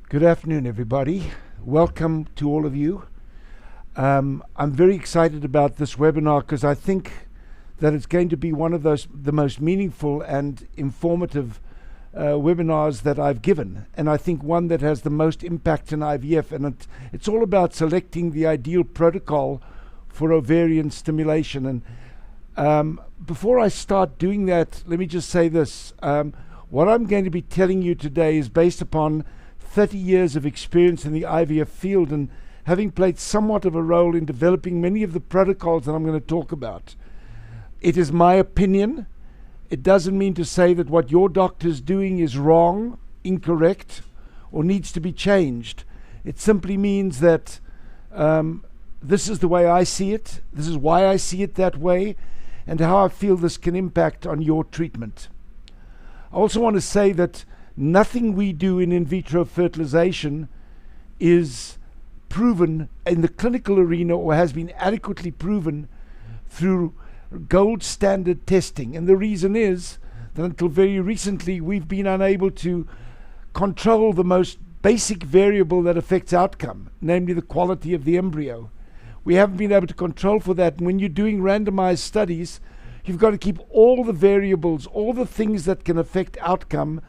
Good afternoon, everybody. Welcome to all of you. I'm very excited about this webinar because I think that it's going to be one of the most meaningful and informative webinars that I've given, and I think one that has the most impact in IVF, and it's all about selecting the ideal protocol for ovarian stimulation. And before I start doing that, let me just say this. What I'm going to be telling you today is based upon 30 years of experience in the IVF field and having played somewhat of a role in developing many of the protocols that I'm going to talk about. It is my opinion. It doesn't mean to say that what your doctor's doing is wrong, incorrect, or needs to be changed. It simply means that this is the way I see it, this is why I see it that way, and how I feel this can impact on your treatment. I also want to say that nothing we do in vitro fertilization is proven in the clinical arena or has been adequately proven through gold standard testing. And the reason is that until very recently we've been unable to control the most basic variable that affects outcome, namely the quality of the embryo. We haven't been able to control for that, and when you're doing randomized studies, you've got to keep all the variables, all the things that can affect outcome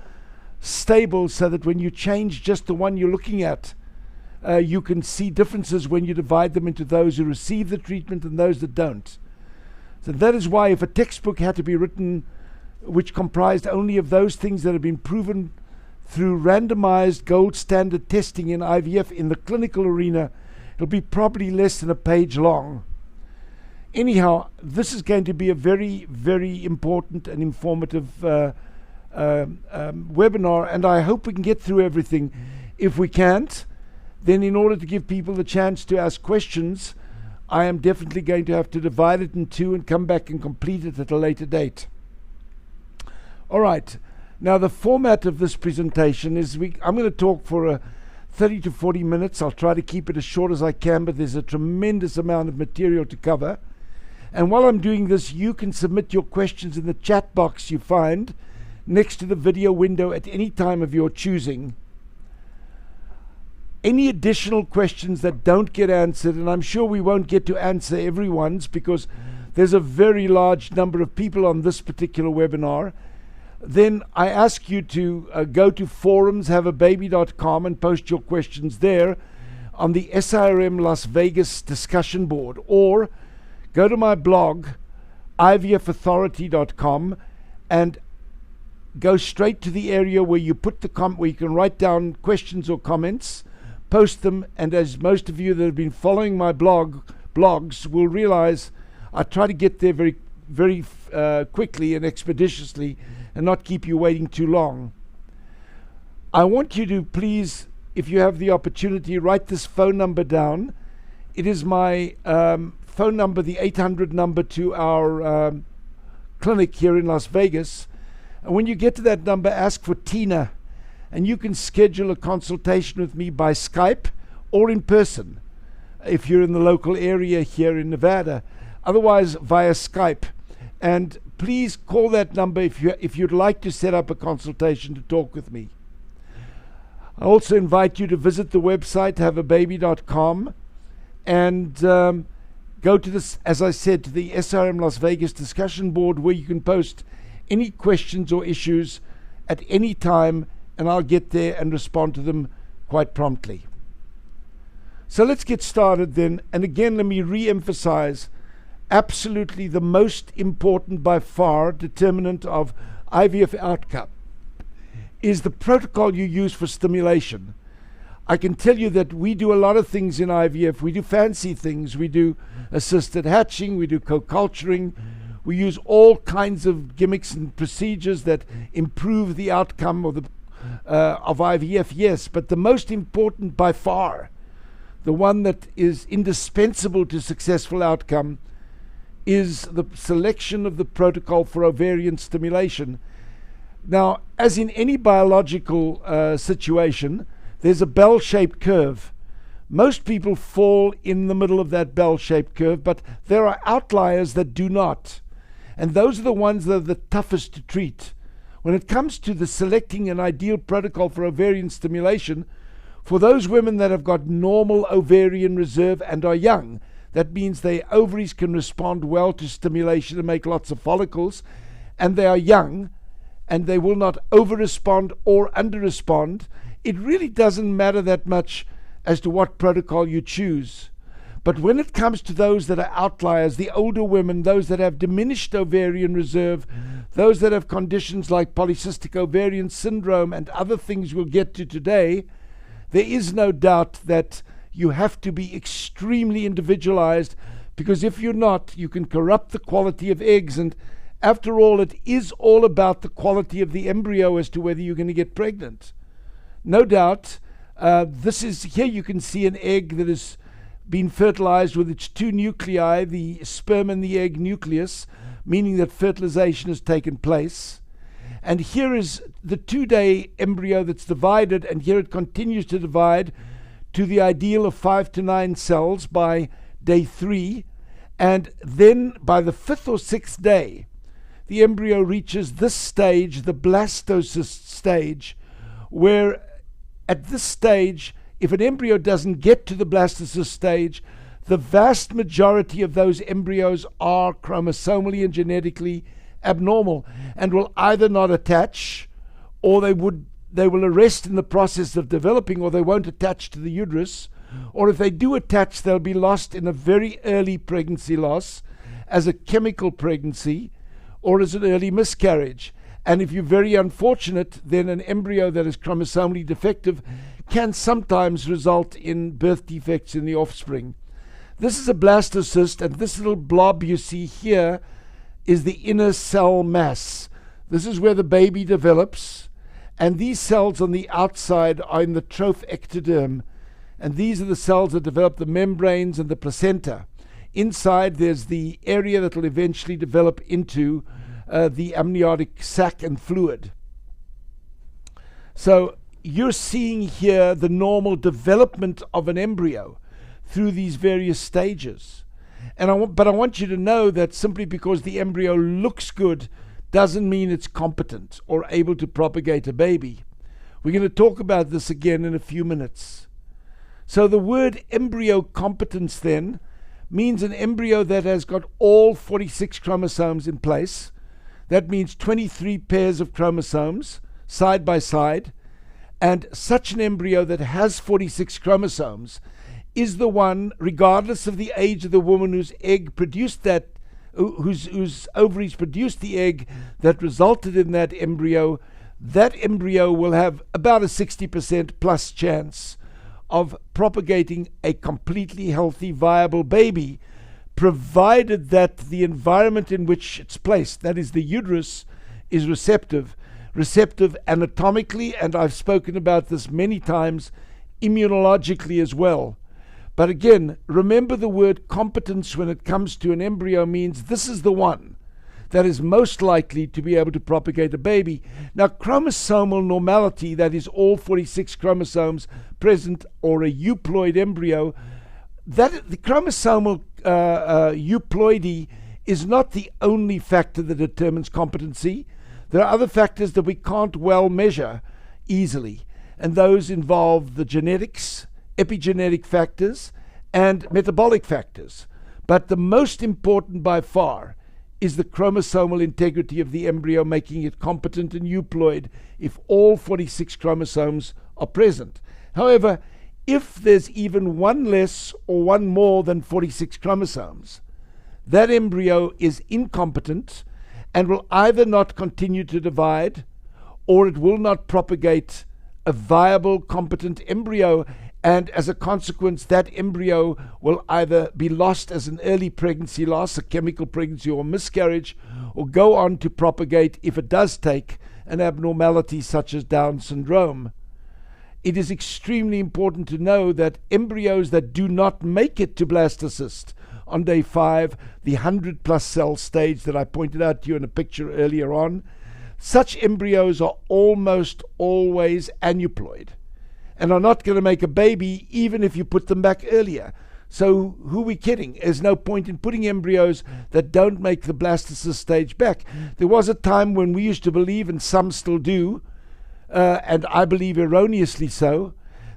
stable, so that when you change just the one you're looking at, you can see differences when you divide them into those who receive the treatment and those that don't. So that is why if a textbook had to be written which comprised only of those things that have been proven through randomized gold standard testing in IVF in the clinical arena, it'll be probably less than a page long. Anyhow, this is going to be a very, very important and informative webinar, and I hope we can get through everything. If we can't, then in order to give people the chance to ask questions, I am definitely going to have to divide it in two and come back and complete it at a later date. All right. Now, the format of this presentation is I'm going to talk for 30 to 40 minutes. I'll try to keep it as short as I can, but there's a tremendous amount of material to cover. And while I'm doing this, you can submit your questions in the chat box you find next to the video window at any time of your choosing. Any additional questions that don't get answered, and I'm sure we won't get to answer everyone's because there's a very large number of people on this particular webinar, then I ask you to go to forumshaveababy.com and post your questions there on the SIRM Las Vegas discussion board, or go to my blog, ivfauthority.com, and go straight to the area where you put where you can write down questions or comments, post them, and as most of you that have been following my blogs will realize, I try to get there very, very quickly and expeditiously and not keep you waiting too long. I want you to please, if you have the opportunity, write this phone number down. It is my phone number, the 800 number to our clinic here in Las Vegas. And when you get to that number, ask for Tina, and you can schedule a consultation with me by Skype or in person if you're in the local area here in Nevada, otherwise via Skype. And please call that number if you'd like to set up a consultation to talk with me. I also invite you to visit the website haveababy.com and go to this, as I said, to the SRM Las Vegas discussion board, where you can post any questions or issues at any time, and I'll get there and respond to them quite promptly. So let's get started then. And again, let me re-emphasize, absolutely the most important by far determinant of IVF outcome is the protocol you use for stimulation. I can tell you that we do a lot of things in IVF. We do fancy things. We do assisted hatching. We do co-culturing. We use all kinds of gimmicks and procedures that improve the outcome of IVF, yes. But the most important by far, the one that is indispensable to successful outcome, is the selection of the protocol for ovarian stimulation. Now, as in any biological situation, there's a bell-shaped curve. Most people fall in the middle of that bell-shaped curve, but there are outliers that do not. And those are the ones that are the toughest to treat. When it comes to the selecting an ideal protocol for ovarian stimulation, For those women that have got normal ovarian reserve and are young, that means their ovaries can respond well to stimulation and make lots of follicles, and they are young, and they will not over-respond or under-respond. It really doesn't matter that much as to what protocol you choose. But when it comes to those that are outliers, the older women, those that have diminished ovarian reserve, those that have conditions like polycystic ovarian syndrome and other things we'll get to today, there is no doubt that you have to be extremely individualized, because if you're not, you can corrupt the quality of eggs. And after all, it is all about the quality of the embryo as to whether you're going to get pregnant. No doubt, this is, here you can see an egg that has been fertilized with its two nuclei, the sperm and the egg nucleus, meaning that fertilization has taken place. And here is the 2-day embryo that's divided, and here it continues to divide to the ideal of 5 to 9 cells by day 3. And then by the 5th or 6th day, the embryo reaches this stage, the blastocyst stage, where at this stage, if an embryo doesn't get to the blastocyst stage, the vast majority of those embryos are chromosomally and genetically abnormal and will either not attach, or they will arrest in the process of developing, or they won't attach to the uterus, or if they do attach, they'll be lost in a very early pregnancy loss as a chemical pregnancy or as an early miscarriage. And if you're very unfortunate, then an embryo that is chromosomally defective can sometimes result in birth defects in the offspring. This is a blastocyst, and this little blob you see here is the inner cell mass. This is where the baby develops, and these cells on the outside are in the trophectoderm, and these are the cells that develop the membranes and the placenta. Inside there's the area that will eventually develop into the amniotic sac and fluid. So you're seeing here the normal development of an embryo through these various stages. But I want you to know that simply because the embryo looks good doesn't mean it's competent or able to propagate a baby. We're going to talk about this again in a few minutes. So the word embryo competence then means an embryo that has got all 46 chromosomes in place. That means 23 pairs of chromosomes side by side. And such an embryo that has 46 chromosomes is the one, regardless of the age of the woman whose egg produced that, whose ovaries produced the egg that resulted in that embryo will have about a 60% plus chance of propagating a completely healthy, viable baby, provided that the environment in which it's placed, that is the uterus, is receptive anatomically, and I've spoken about this many times, immunologically as well. But again, remember the word competence when it comes to an embryo means this is the one that is most likely to be able to propagate a baby. Now, chromosomal normality, that is all 46 chromosomes present, or a euploid embryo, that the chromosomal euploidy is not the only factor that determines competency. There are other factors that we can't well measure easily, and those involve the genetics, epigenetic factors, and metabolic factors. But the most important by far is the chromosomal integrity of the embryo, making it competent and euploid if all 46 chromosomes are present. However, if there's even one less or one more than 46 chromosomes, that embryo is incompetent and will either not continue to divide, or it will not propagate a viable, competent embryo, and as a consequence, that embryo will either be lost as an early pregnancy loss, a chemical pregnancy or miscarriage, or go on to propagate, if it does take, an abnormality such as Down syndrome. It is extremely important to know that embryos that do not make it to blastocyst on day 5, the 100+ cell stage that I pointed out to you in a picture earlier on, such embryos are almost always aneuploid and are not going to make a baby even if you put them back earlier. So who are we kidding? There's no point in putting embryos that don't make the blastocyst stage back. There was a time when we used to believe, and some still do, and I believe erroneously so,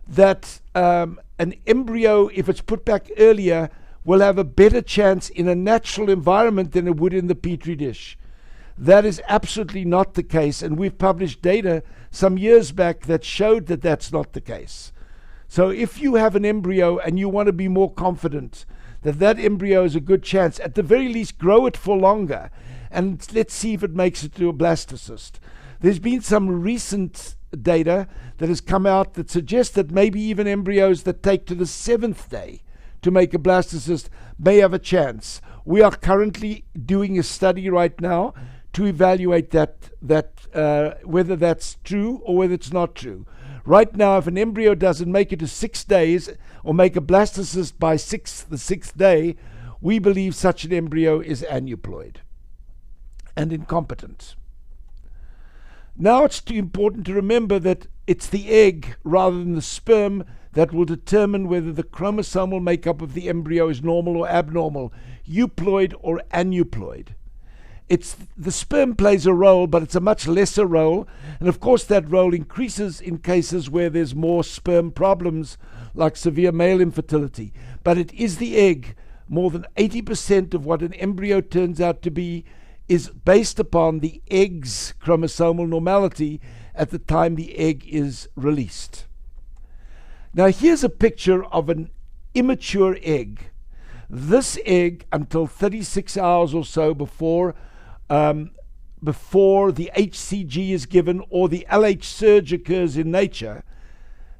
that an embryo, if it's put back earlier, will have a better chance in a natural environment than it would in the petri dish. That is absolutely not the case, and we've published data some years back that showed that that's not the case. So if you have an embryo and you want to be more confident that that embryo is a good chance, at the very least grow it for longer, and let's see if it makes it to a blastocyst. There's been some recent data that has come out that suggests that maybe even embryos that take to the 7th day to make a blastocyst may have a chance. We are currently doing a study right now to evaluate whether that's true or whether it's not true. Right now, if an embryo doesn't make it to 6 days or make a blastocyst by the 6th day, we believe such an embryo is aneuploid and incompetent. Now it's too important to remember that it's the egg rather than the sperm that will determine whether the chromosomal makeup of the embryo is normal or abnormal, euploid or aneuploid. The sperm plays a role, but it's a much lesser role, and of course that role increases in cases where there's more sperm problems, like severe male infertility. But it is the egg. More than 80% of what an embryo turns out to be is based upon the egg's chromosomal normality at the time the egg is released. Now here's a picture of an immature egg. This egg, until 36 hours or so before the HCG is given or the LH surge occurs in nature,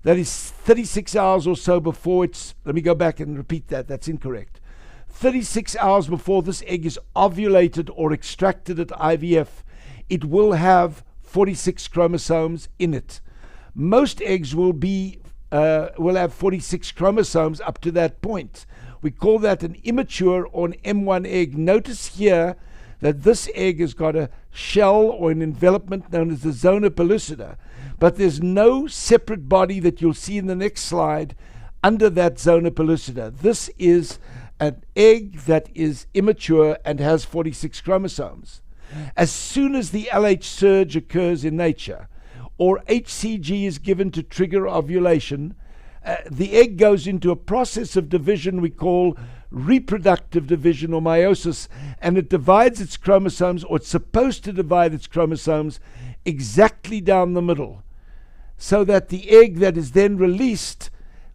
that is 36 hours or so before let me go back and repeat that, that's incorrect. 36 hours before this egg is ovulated or extracted at IVF, it will have 46 chromosomes in it. Most eggs will have 46 chromosomes up to that point. We call that an immature or an M1 egg. Notice here that this egg has got a shell or an envelopment known as the zona pellucida, but there's no separate body that you'll see in the next slide under that zona pellucida. This is an egg that is immature and has 46 chromosomes. As soon as the LH surge occurs in nature, or HCG is given to trigger ovulation, the egg goes into a process of division we call reproductive division or meiosis, and it divides its chromosomes, or it's supposed to divide its chromosomes exactly down the middle, so that the egg that is then released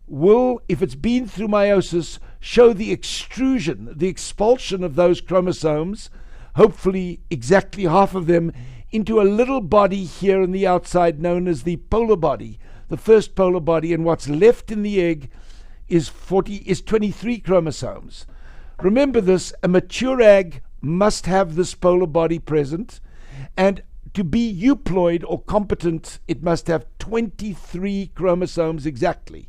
will, if it's been through meiosis, show the extrusion, the expulsion of those chromosomes, hopefully exactly half of them, into a little body here on the outside known as the polar body, the first polar body, and what's left in the egg is 23 chromosomes. Remember this, a mature egg must have this polar body present, and to be euploid or competent, it must have 23 chromosomes exactly.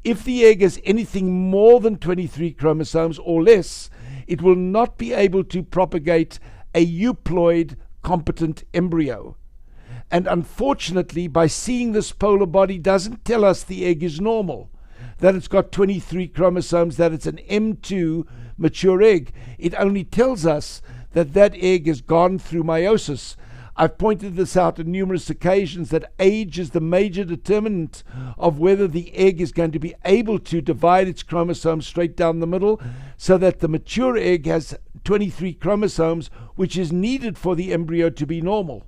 If the egg has anything more than 23 chromosomes or less, it will not be able to propagate a euploid competent embryo. And unfortunately, by seeing this polar body doesn't tell us the egg is normal, that it's got 23 chromosomes, that it's an M2 mature egg. It only tells us that that egg has gone through meiosis. I've pointed this out on numerous occasions, that age is the major determinant of whether the egg is going to be able to divide its chromosomes straight down the middle, so that the mature egg has 23 chromosomes, which is needed for the embryo to be normal.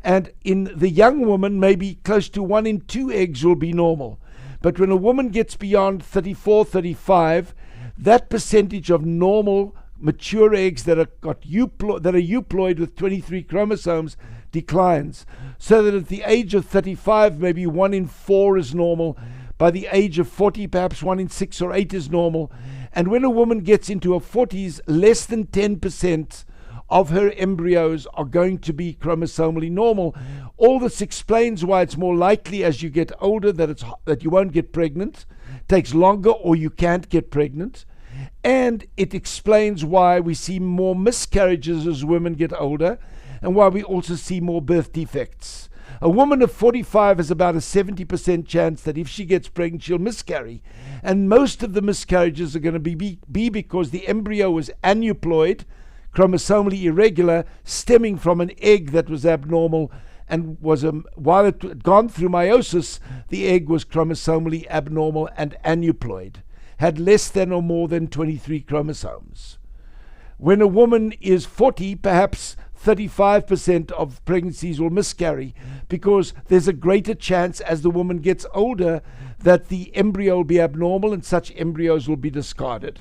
And in the young woman, maybe close to 1 in 2 eggs will be normal. But when a woman gets beyond 34, 35, that percentage of normal mature eggs that are euploid with 23 chromosomes declines, so that at the age of 35, maybe 1 in 4 is normal. By the age of 40, perhaps 1 in 6 or 8 is normal. And when a woman gets into her 40s, less than 10% of her embryos are going to be chromosomally normal. All this explains why it's more likely as you get older that you won't get pregnant, takes longer, or you can't get pregnant. And it explains why we see more miscarriages as women get older, and why we also see more birth defects. A woman of 45 has about a 70% chance that if she gets pregnant, she'll miscarry. And most of the miscarriages are going to be because the embryo was aneuploid, chromosomally irregular, stemming from an egg that was abnormal, and while it had gone through meiosis, the egg was chromosomally abnormal and aneuploid, had less than or more than 23 chromosomes. When a woman is 40, perhaps 35% of pregnancies will miscarry, because there's a greater chance as the woman gets older that the embryo will be abnormal and such embryos will be discarded.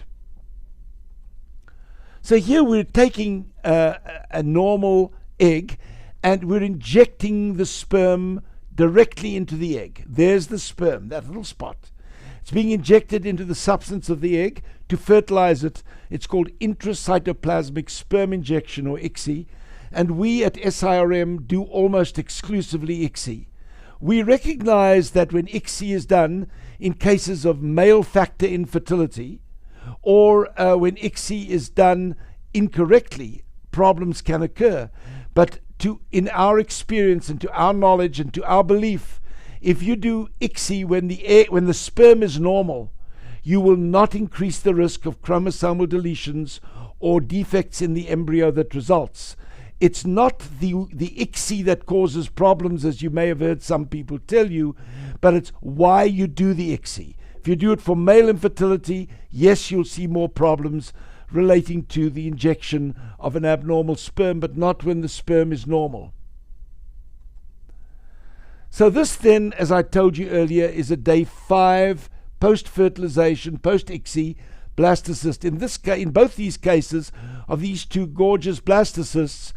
So here we're taking a normal egg and we're injecting the sperm directly into the egg. There's the sperm, that little spot. It's being injected into the substance of the egg to fertilize it. It's called intracytoplasmic sperm injection, or ICSI. And we at SIRM do almost exclusively ICSI. We recognize that when ICSI is done in cases of male factor infertility, or when ICSI is done incorrectly, problems can occur. But in our experience and to our knowledge and to our belief, if you do ICSI when the sperm is normal, you will not increase the risk of chromosomal deletions or defects in the embryo that results. It's not the ICSI that causes problems, as you may have heard some people tell you, but it's why you do the ICSI. If you do it for male infertility, yes, you'll see more problems relating to the injection of an abnormal sperm, but not when the sperm is normal. So this then, as I told you earlier, is a day 5 post-fertilization, post-ICSI blastocyst. In both these cases of these two gorgeous blastocysts,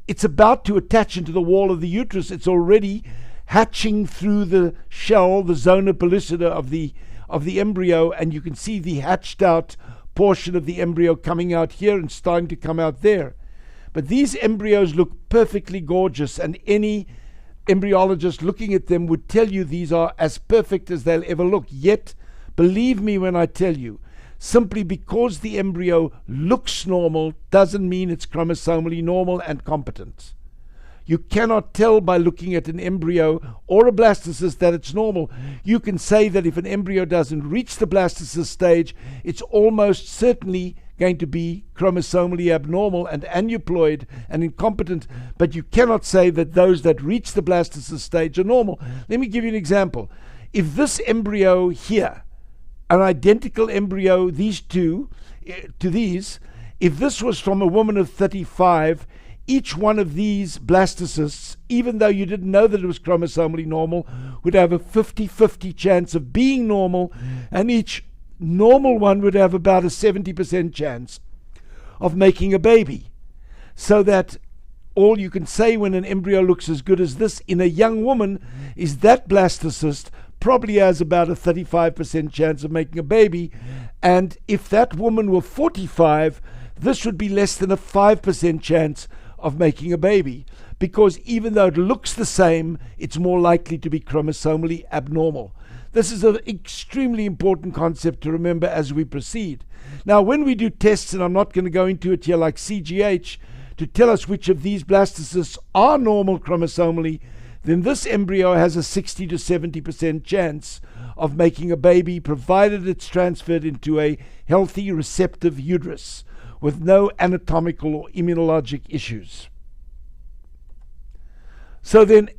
it's about to attach into the wall of the uterus. It's already hatching through the shell, the zona pellucida of the embryo, and you can see the hatched out portion of the embryo coming out here and starting to come out there. But these embryos look perfectly gorgeous, and any embryologist looking at them would tell you these are as perfect as they'll ever look. Yet, believe me when I tell you, simply because the embryo looks normal doesn't mean it's chromosomally normal and competent. You cannot tell by looking at an embryo or a blastocyst that it's normal. You can say that if an embryo doesn't reach the blastocyst stage, it's almost certainly going to be chromosomally abnormal and aneuploid and incompetent, but you cannot say that those that reach the blastocyst stage are normal. Let me give you an example. If this embryo here, an identical embryo, these two, to these, if this was from a woman of 35, each one of these blastocysts, even though you didn't know that it was chromosomally normal, would have a 50-50 chance of being normal, and each normal one would have about a 70% chance of making a baby. So that all you can say when an embryo looks as good as this in a young woman is that blastocyst probably has about a 35% chance of making a baby, and if that woman were 45, this would be less than a 5% chance of making a baby, because even though it looks the same, it's more likely to be chromosomally abnormal. This is an extremely important concept to remember as we proceed. Now, when we do tests, and I'm not going to go into it here like CGH, to tell us which of these blastocysts are normal chromosomally, then this embryo has a 60 to 70% chance of making a baby, provided it's transferred into a healthy receptive uterus with no anatomical or immunologic issues. So then,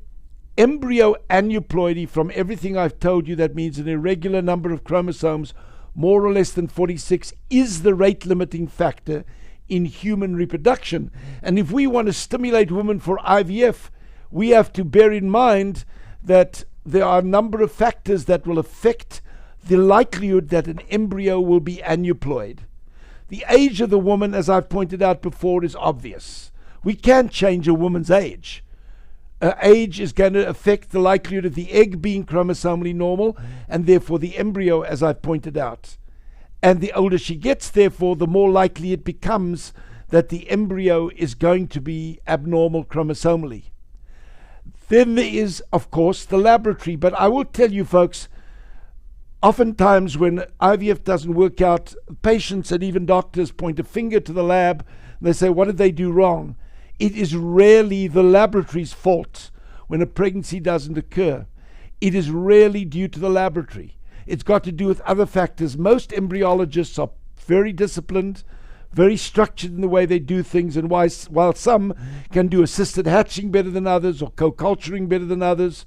embryo aneuploidy, from everything I've told you, that means an irregular number of chromosomes, more or less than 46, is the rate limiting factor in human reproduction. And if we want to stimulate women for IVF, we have to bear in mind that there are a number of factors that will affect the likelihood that an embryo will be aneuploid. The age of the woman, as I've pointed out before, is obvious. We can't change a woman's age. Age is going to affect the likelihood of the egg being chromosomally normal, and therefore the embryo, as I've pointed out. And the older she gets, therefore, the more likely it becomes that the embryo is going to be abnormal chromosomally. Then there is, of course, the laboratory. But I will tell you, folks, oftentimes when IVF doesn't work out, patients and even doctors point a finger to the lab and they say, what did they do wrong? It is rarely the laboratory's fault when a pregnancy doesn't occur. It is rarely due to the laboratory. It's got to do with other factors. Most embryologists are very disciplined, very structured in the way they do things, and while some can do assisted hatching better than others, or co-culturing better than others,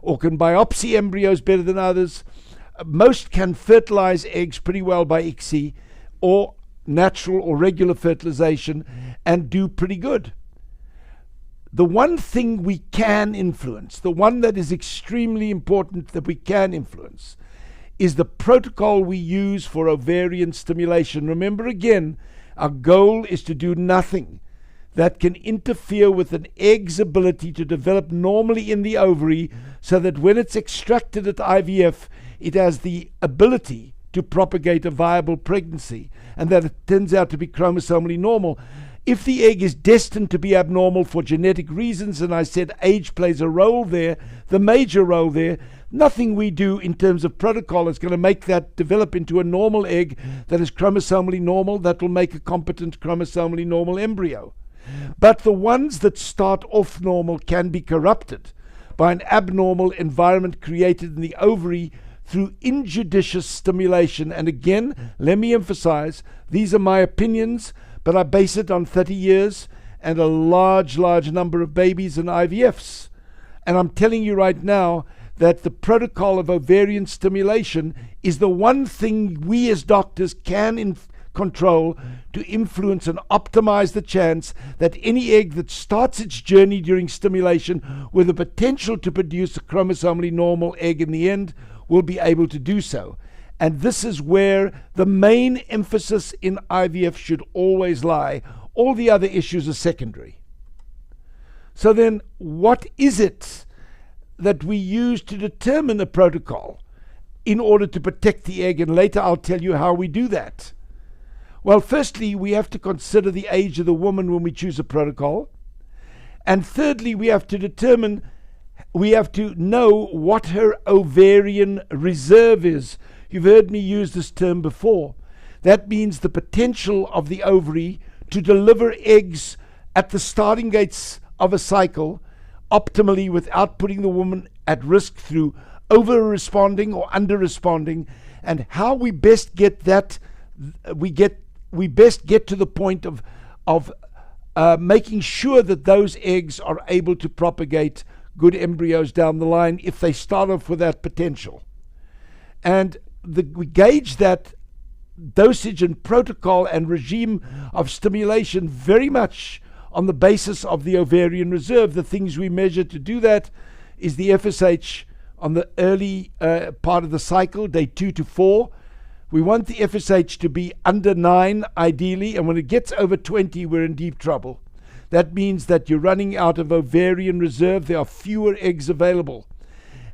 or can biopsy embryos better than others, most can fertilize eggs pretty well by ICSI or natural or regular fertilization and do pretty good. The one thing we can influence, the one that is extremely important that we can influence, is the protocol we use for ovarian stimulation. Remember again, our goal is to do nothing that can interfere with an egg's ability to develop normally in the ovary, so that when it's extracted at IVF, it has the ability to propagate a viable pregnancy, and that it turns out to be chromosomally normal. If the egg is destined to be abnormal for genetic reasons, and I said age plays a role there, the major role there, nothing we do in terms of protocol is going to make that develop into a normal egg that is chromosomally normal, that will make a competent chromosomally normal embryo. But the ones that start off normal can be corrupted by an abnormal environment created in the ovary through injudicious stimulation. And again, let me emphasize, these are my opinions, but I base it on 30 years and a large number of babies and IVFs. And I'm telling you right now that the protocol of ovarian stimulation is the one thing we as doctors can control to influence and optimize the chance that any egg that starts its journey during stimulation with the potential to produce a chromosomally normal egg in the end will be able to do so. And this is where the main emphasis in IVF should always lie. All the other issues are secondary. So then, what is it that we use to determine a protocol in order to protect the egg? And later I'll tell you how we do that. Well, firstly, we have to consider the age of the woman when we choose a protocol. And thirdly, we have to know what her ovarian reserve is. You've heard me use this term before. That means the potential of the ovary to deliver eggs at the starting gates of a cycle optimally without putting the woman at risk through over-responding or under-responding, and how we best get that, we best get to the point of making sure that those eggs are able to propagate good embryos down the line if they start off with that potential. And we gauge that dosage and protocol and regime of stimulation very much on the basis of the ovarian reserve. The things we measure to do that is the FSH on the early part of the cycle, day 2 to 4. We want the FSH to be under 9 ideally, and when it gets over 20, we're in deep trouble. That means that you're running out of ovarian reserve. There are fewer eggs available.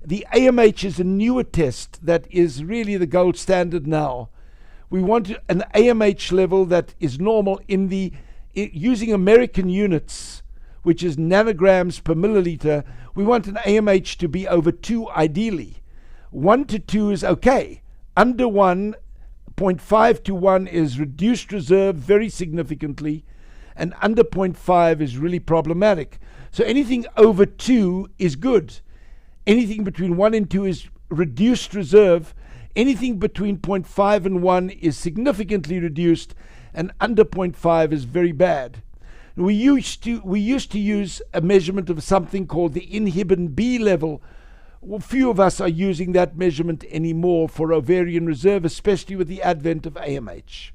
The AMH is a newer test that is really the gold standard now. We want an AMH level that is normal using American units, which is nanograms per milliliter. We want an AMH to be over 2 ideally. 1 to 2 is okay. Under 1, 0.5 to 1 is reduced reserve very significantly, and under 0.5 is really problematic. So anything over 2 is good. Anything between 1 and 2 is reduced reserve. Anything between 0.5 and 1 is significantly reduced, and under 0.5 is very bad. We used to use a measurement of something called the inhibin B level. Well, few of us are using that measurement anymore for ovarian reserve, especially with the advent of AMH.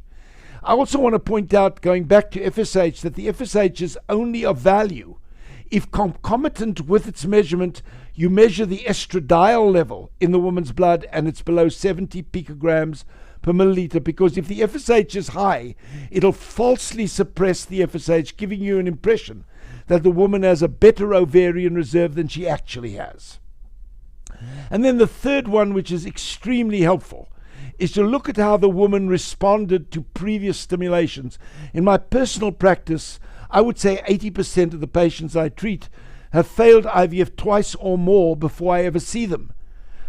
I also want to point out, going back to FSH, that the FSH is only of value if concomitant with its measurement, you measure the estradiol level in the woman's blood and it's below 70 picograms per milliliter, because if the FSH is high, it'll falsely suppress the FSH, giving you an impression that the woman has a better ovarian reserve than she actually has. And then the third one, which is extremely helpful, is to look at how the woman responded to previous stimulations. In my personal practice, I would say 80% of the patients I treat have failed IVF twice or more before I ever see them.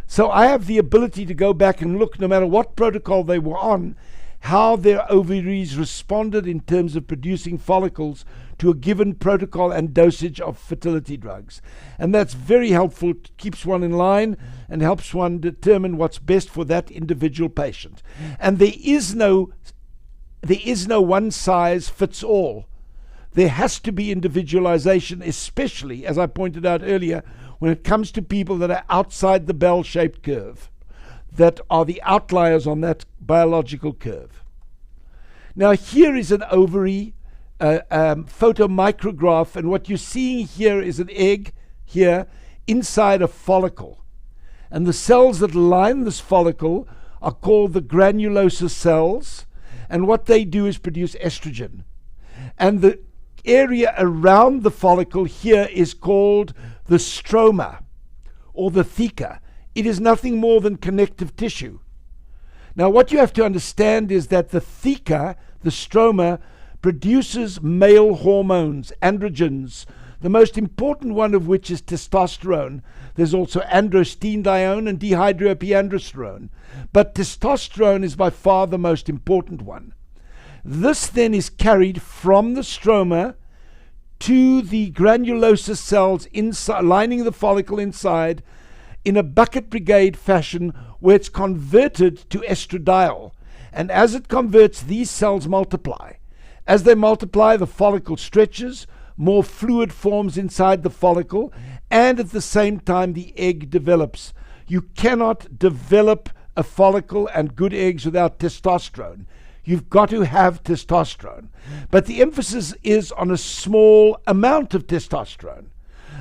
So I have the ability to go back and look, no matter what protocol they were on, how their ovaries responded in terms of producing follicles to a given protocol and dosage of fertility drugs. And that's very helpful. It keeps one in line and helps one determine what's best for that individual patient. And there is no there is no one size fits all. There has to be individualization, especially, as I pointed out earlier, when it comes to people that are outside the bell-shaped curve, that are the outliers on that biological curve. Now, here is an ovary photomicrograph, and what you're seeing here is an egg here inside a follicle. And the cells that line this follicle are called the granulosa cells, and what they do is produce estrogen. And the area around the follicle here is called the stroma, or the theca. It is nothing more than connective tissue. Now, what you have to understand is that the theca, the stroma, produces male hormones, androgens, the most important one of which is testosterone. There's also androstenedione and dehydroepiandrosterone, but testosterone is by far the most important one. This then is carried from the stroma to the granulosa cells inside, lining the follicle inside, in a bucket brigade fashion, where it's converted to estradiol. And as it converts, these cells multiply. As they multiply, the follicle stretches, more fluid forms inside the follicle, and at the same time the egg develops. You cannot develop a follicle and good eggs without testosterone. You've got to have testosterone. But the emphasis is on a small amount of testosterone.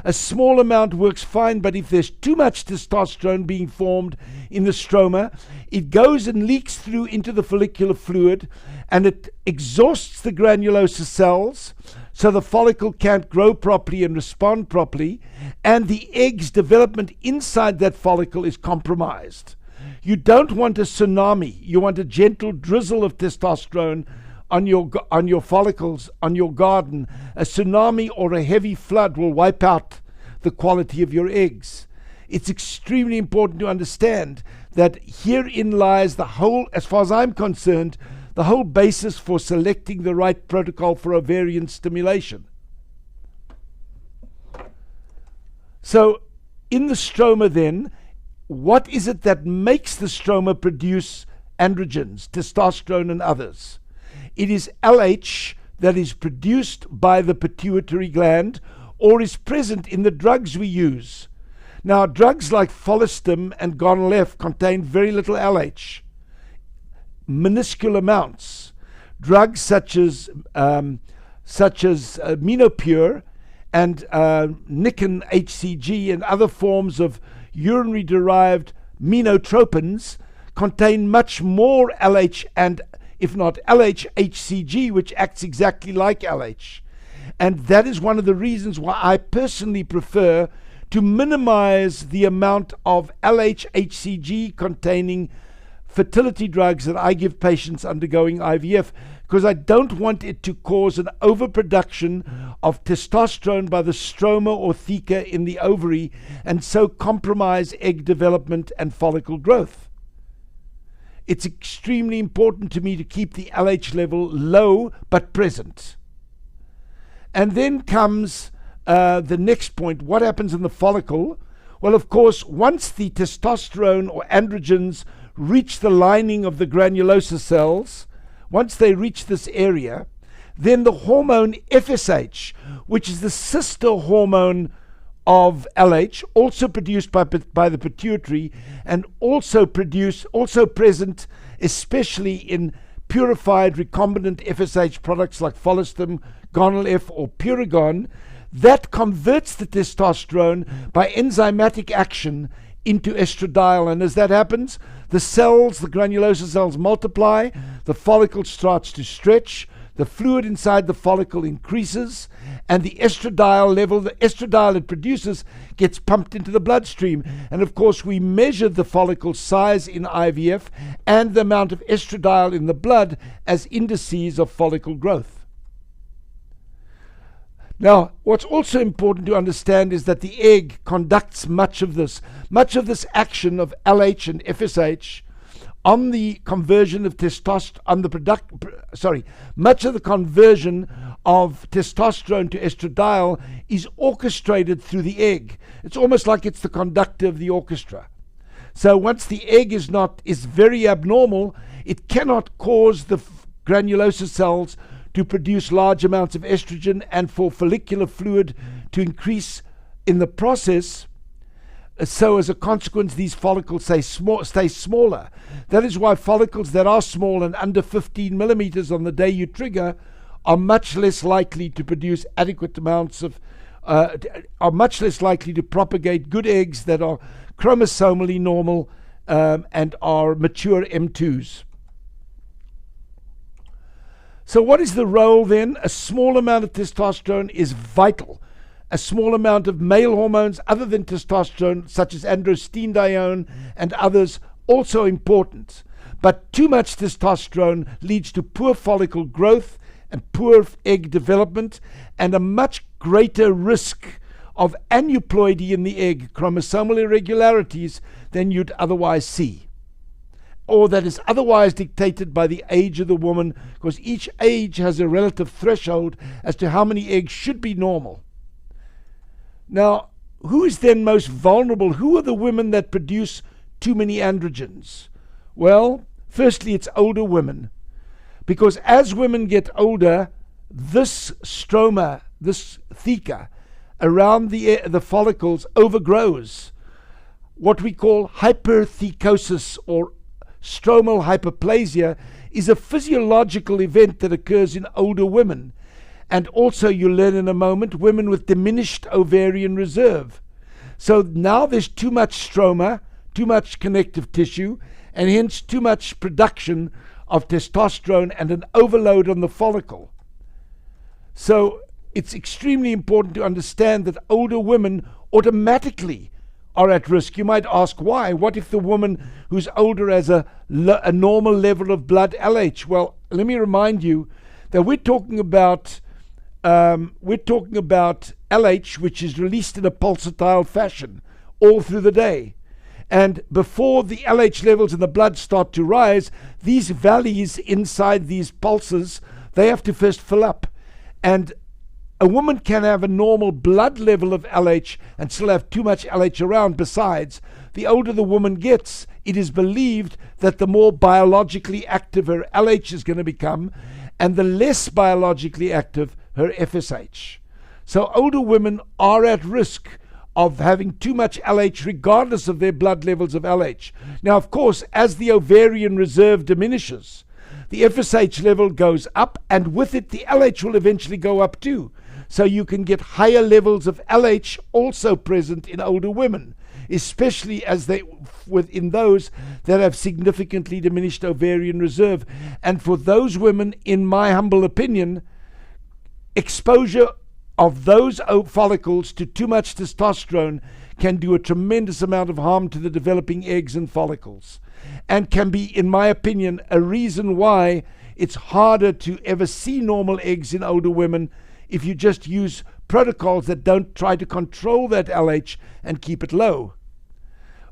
A small amount works fine, but if there's too much testosterone being formed in the stroma, it goes and leaks through into the follicular fluid, and it exhausts the granulosa cells, so the follicle can't grow properly and respond properly, and the egg's development inside that follicle is compromised. You don't want a tsunami. You want a gentle drizzle of testosterone on your follicles, on your garden. A tsunami or a heavy flood will wipe out the quality of your eggs. It's extremely important to understand that herein lies the whole, as far as I'm concerned, the whole basis for selecting the right protocol for ovarian stimulation. So, in the stroma then, what is it that makes the stroma produce androgens, testosterone and others? It is LH that is produced by the pituitary gland or is present in the drugs we use. Now, drugs like Follistim and Gonal-F contain very little LH, minuscule amounts. Drugs such as Menopur and Nican HCG and other forms of urinary-derived menotropins contain much more LH and, if not LH, HCG, which acts exactly like LH. And that is one of the reasons why I personally prefer to minimize the amount of LH, HCG containing fertility drugs that I give patients undergoing IVF, because I don't want it to cause an overproduction of testosterone by the stroma or theca in the ovary and so compromise egg development and follicle growth. It's extremely important to me to keep the LH level low but present. And then comes the next point. What happens in the follicle? Well, of course, once the testosterone or androgens reach the lining of the granulosa cells, once they reach this area, then the hormone FSH, which is the sister hormone of LH, also produced by the pituitary and also present especially in purified recombinant FSH products like Follistim, Gonal-F or Puragon, that converts the testosterone by enzymatic action into estradiol. And as that happens, the cells, the granulosa cells multiply, the follicle starts to stretch, the fluid inside the follicle increases, and the estradiol level, the estradiol it produces, gets pumped into the bloodstream. And of course, we measured the follicle size in IVF and the amount of estradiol in the blood as indices of follicle growth. Now, what's also important to understand is that the egg conducts much of this action of LH and FSH on the conversion of much of the conversion of testosterone to estradiol is orchestrated through the egg. It's almost like it's the conductor of the orchestra. So once the egg is very abnormal, it cannot cause the granulosa cells to produce large amounts of estrogen and for follicular fluid to increase in the process. So as a consequence, these follicles stay smaller. That is why follicles that are small and under 15 millimeters on the day you trigger are much less likely to produce adequate amounts of, are much less likely to propagate good eggs that are chromosomally normal and are mature M2s. So what is the role then? A small amount of testosterone is vital. A small amount of male hormones other than testosterone, such as androstenedione and others, also important. But too much testosterone leads to poor follicle growth and poor egg development and a much greater risk of aneuploidy in the egg, chromosomal irregularities, than you'd otherwise see, or that is otherwise dictated by the age of the woman, because each age has a relative threshold as to how many eggs should be normal. Now, who is then most vulnerable? Who are the women that produce too many androgens? Well, firstly, it's older women, because as women get older, this stroma, this theca around the follicles overgrows. What we call hyperthecosis or stromal hyperplasia is a physiological event that occurs in older women. And also, you'll learn in a moment, women with diminished ovarian reserve. So now there's too much stroma, too much connective tissue, and hence too much production of testosterone and an overload on the follicle. So it's extremely important to understand that older women automatically are at risk. You might ask why. What if the woman who's older has a normal level of blood LH? Well, let me remind you that we're talking about LH, which is released in a pulsatile fashion all through the day. And before the LH levels in the blood start to rise, these valleys inside these pulses, they have to first fill up. And a woman can have a normal blood level of LH and still have too much LH around. Besides, the older the woman gets, it is believed that the more biologically active her LH is going to become, and the less biologically active her FSH. So older women are at risk of having too much LH regardless of their blood levels of LH. Now, of course, as the ovarian reserve diminishes, the FSH level goes up, and with it the LH will eventually go up too. So you can get higher levels of LH also present in older women, especially as within those that have significantly diminished ovarian reserve. And for those women, in my humble opinion, exposure of those follicles to too much testosterone can do a tremendous amount of harm to the developing eggs and follicles, and can be, in my opinion, a reason why it's harder to ever see normal eggs in older women if you just use protocols that don't try to control that LH and keep it low.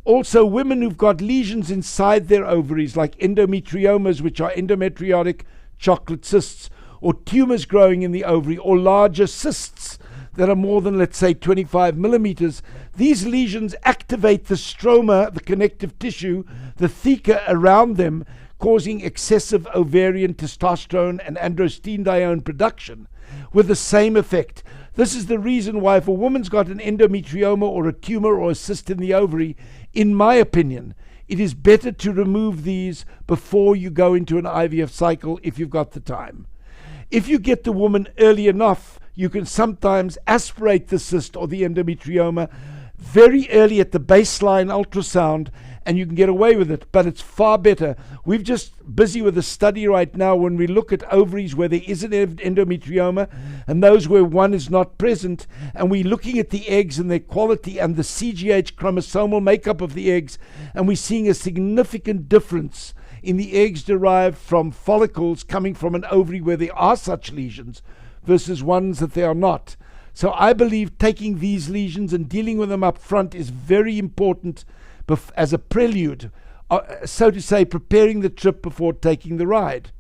Also, women who've got lesions inside their ovaries, like endometriomas, which are endometriotic chocolate cysts, or tumors growing in the ovary, or larger cysts that are more than, let's say, 25 millimeters, these lesions activate the stroma, the connective tissue, the theca around them, causing excessive ovarian testosterone and androstenedione production with the same effect. This is the reason why if a woman's got an endometrioma or a tumor or a cyst in the ovary, in my opinion, it is better to remove these before you go into an IVF cycle if you've got the time. If you get the woman early enough, you can sometimes aspirate the cyst or the endometrioma very early at the baseline ultrasound, and you can get away with it, but it's far better. We're just busy with a study right now when we look at ovaries where there is an endometrioma and those where one is not present, and we're looking at the eggs and their quality and the CGH chromosomal makeup of the eggs, and we're seeing a significant difference in the eggs derived from follicles coming from an ovary where there are such lesions versus ones that they are not. So I believe taking these lesions and dealing with them up front is very important as a prelude, so to say, preparing the trip before taking the ride.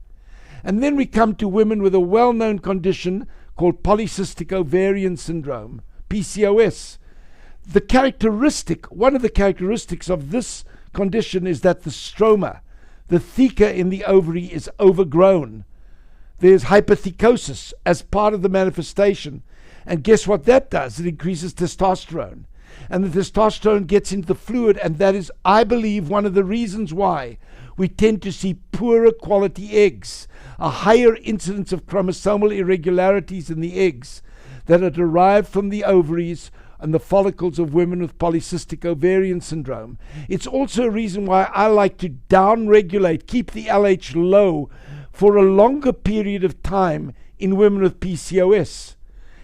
And then we come to women with a well-known condition called polycystic ovarian syndrome, PCOS. One of the characteristics of this condition is that the stroma, the theca in the ovary, is overgrown. There's hypothecosis as part of the manifestation. And guess what that does? It increases testosterone. And the testosterone gets into the fluid, and that is, I believe, one of the reasons why we tend to see poorer quality eggs, a higher incidence of chromosomal irregularities in the eggs that are derived from the ovaries and the follicles of women with polycystic ovarian syndrome. It's also a reason why I like to down-regulate, keep the LH low for a longer period of time in women with PCOS.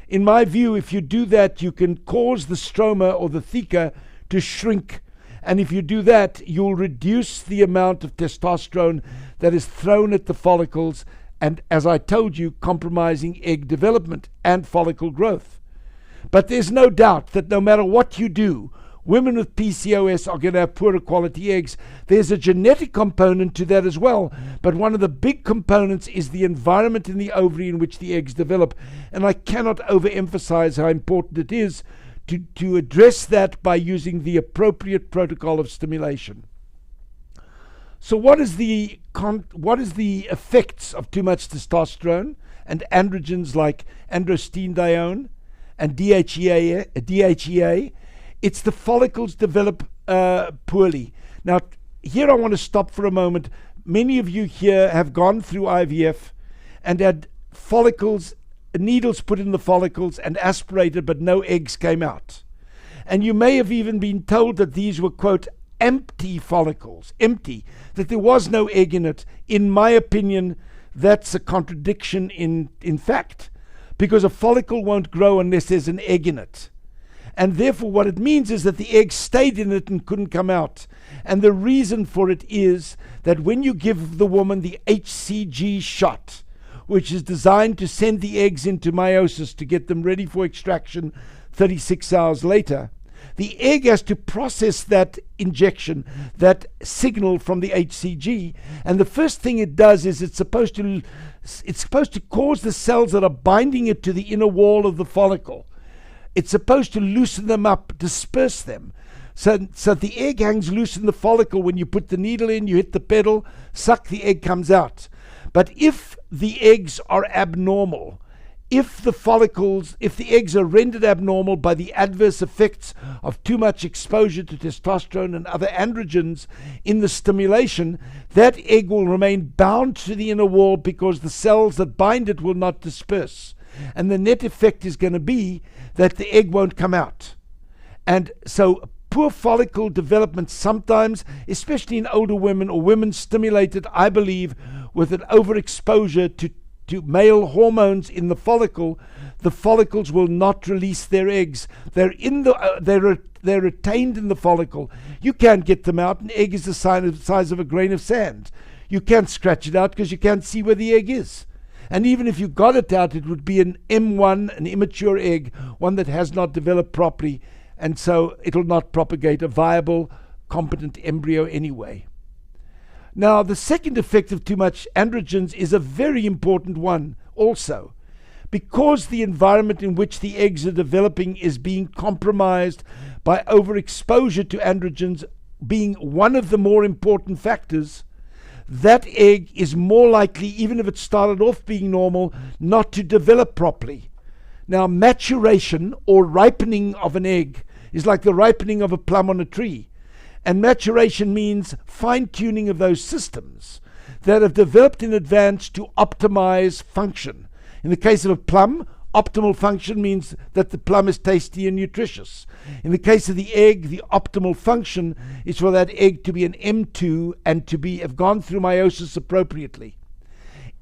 In my view, if you do that, you can cause the stroma or the theca to shrink. And if you do that, you'll reduce the amount of testosterone that is thrown at the follicles and, as I told you, compromising egg development and follicle growth. But there's no doubt that no matter what you do, women with PCOS are going to have poorer quality eggs. There's a genetic component to that as well, but one of the big components is the environment in the ovary in which the eggs develop. And I cannot overemphasize how important it is to address that by using the appropriate protocol of stimulation. So what is the effects of too much testosterone and androgens like androstenedione and DHEA? It's the follicles develop poorly. Now, here I want to stop for a moment. Many of you here have gone through IVF and had follicles, needles put in the follicles and aspirated, but no eggs came out. And you may have even been told that these were, quote, empty follicles, empty, that there was no egg in it. In my opinion, that's a contradiction in fact, because a follicle won't grow unless there's an egg in it. And therefore what it means is that the egg stayed in it and couldn't come out. And the reason for it is that when you give the woman the HCG shot, which is designed to send the eggs into meiosis to get them ready for extraction 36 hours later, the egg has to process that injection, that signal from the HCG. And the first thing it does is it's supposed to cause the cells that are binding it to the inner wall of the follicle. It's supposed to loosen them up, disperse them. So the egg hangs loose in the follicle. When you put the needle in, you hit the pedal, suck, the egg comes out. But if the eggs are abnormal, if the eggs are rendered abnormal by the adverse effects of too much exposure to testosterone and other androgens in the stimulation, that egg will remain bound to the inner wall because the cells that bind it will not disperse. And the net effect is going to be that the egg won't come out. And so poor follicle development sometimes, especially in older women or women stimulated, I believe, with an overexposure to male hormones in the follicles will not release their eggs. They're retained in the follicle. You can't get them out. An egg is the size of a grain of sand. You can't scratch it out because you can't see where the egg is. And even if you got it out, it would be an M1, an immature egg, one that has not developed properly, and so it'll not propagate a viable, competent embryo anyway. Now, the second effect of too much androgens is a very important one also. Because the environment in which the eggs are developing is being compromised by overexposure to androgens being one of the more important factors, that egg is more likely, even if it started off being normal, not to develop properly. Now, maturation or ripening of an egg is like the ripening of a plum on a tree. And maturation means fine-tuning of those systems that have developed in advance to optimize function. In the case of a plum, optimal function means that the plum is tasty and nutritious. In the case of the egg, the optimal function is for that egg to be an M2 and to have gone through meiosis appropriately.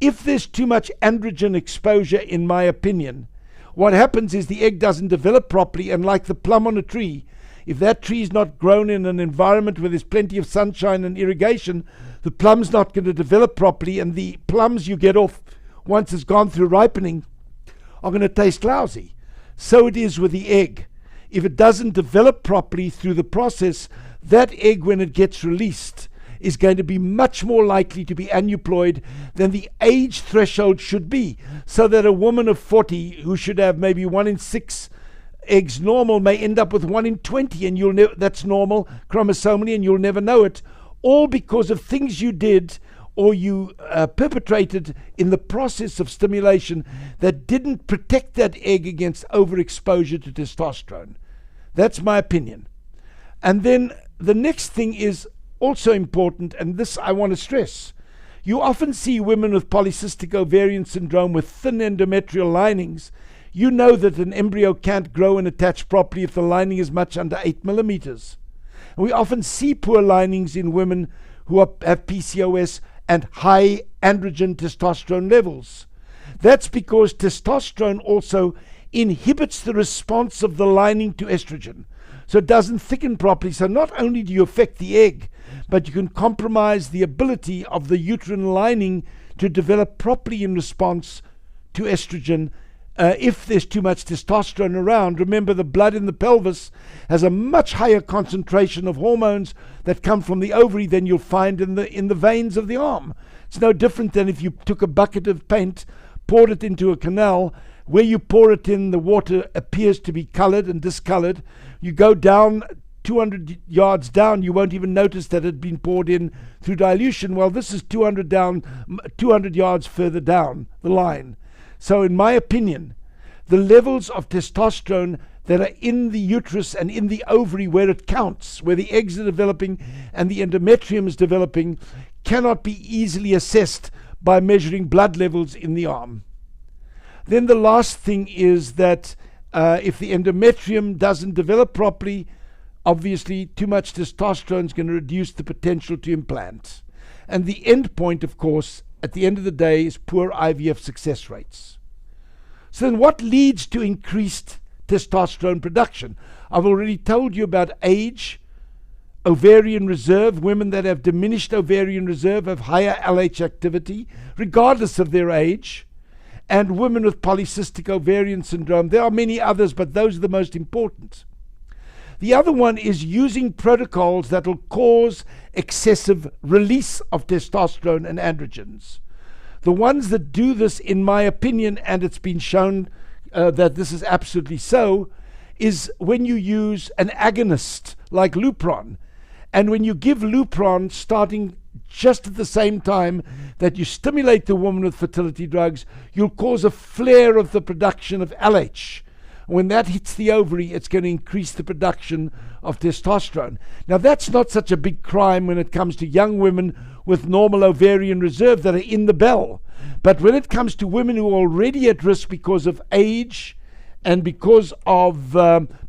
If there's too much androgen exposure, in my opinion, what happens is the egg doesn't develop properly, and like the plum on a tree, if that tree is not grown in an environment where there's plenty of sunshine and irrigation, the plum's not going to develop properly, and the plums you get off once it's gone through ripening are going to taste lousy. So it is with the egg. If it doesn't develop properly through the process, that egg, when it gets released, is going to be much more likely to be aneuploid than the age threshold should be, so that a woman of 40 who should have maybe 1 in 6 eggs normal may end up with 1 in 20, and that's normal chromosomally, and you'll never know it, all because of things you did or you perpetrated in the process of stimulation that didn't protect that egg against overexposure to testosterone. That's my opinion. And then the next thing is also important, and this I want to stress. You often see women with polycystic ovarian syndrome with thin endometrial linings. You know that an embryo can't grow and attach properly if the lining is much under 8 millimeters. And we often see poor linings in women who have PCOS and high androgen testosterone levels. That's because testosterone also inhibits the response of the lining to estrogen, so it doesn't thicken properly. So not only do you affect the egg, but you can compromise the ability of the uterine lining to develop properly in response to estrogen if there's too much testosterone around. Remember, the blood in the pelvis has a much higher concentration of hormones that come from the ovary than you'll find in the veins of the arm. It's no different than if you took a bucket of paint, poured it into a canal. Where you pour it in, the water appears to be colored and discolored. You go down 200 yards down, you won't even notice that it had been poured in through dilution. Well, this is 200 yards further down the line. So in my opinion, the levels of testosterone that are in the uterus and in the ovary where it counts, where the eggs are developing and the endometrium is developing, cannot be easily assessed by measuring blood levels in the arm. Then the last thing is that if the endometrium doesn't develop properly, obviously too much testosterone is going to reduce the potential to implant. And the end point, of course, at the end of the day, is poor IVF success rates. So then what leads to increased testosterone production? I've already told you about age, ovarian reserve. Women that have diminished ovarian reserve have higher LH activity, regardless of their age. And women with polycystic ovarian syndrome. There are many others, but those are the most important. The other one is using protocols that will cause excessive release of testosterone and androgens. The ones that do this, in my opinion, and it's been shown that this is absolutely so, is when you use an agonist like Lupron. And when you give Lupron starting just at the same time that you stimulate the woman with fertility drugs, you'll cause a flare of the production of LH. When that hits the ovary, it's going to increase the production of testosterone. Now, that's not such a big crime when it comes to young women with normal ovarian reserve that are in the bell. But when it comes to women who are already at risk because of age and because of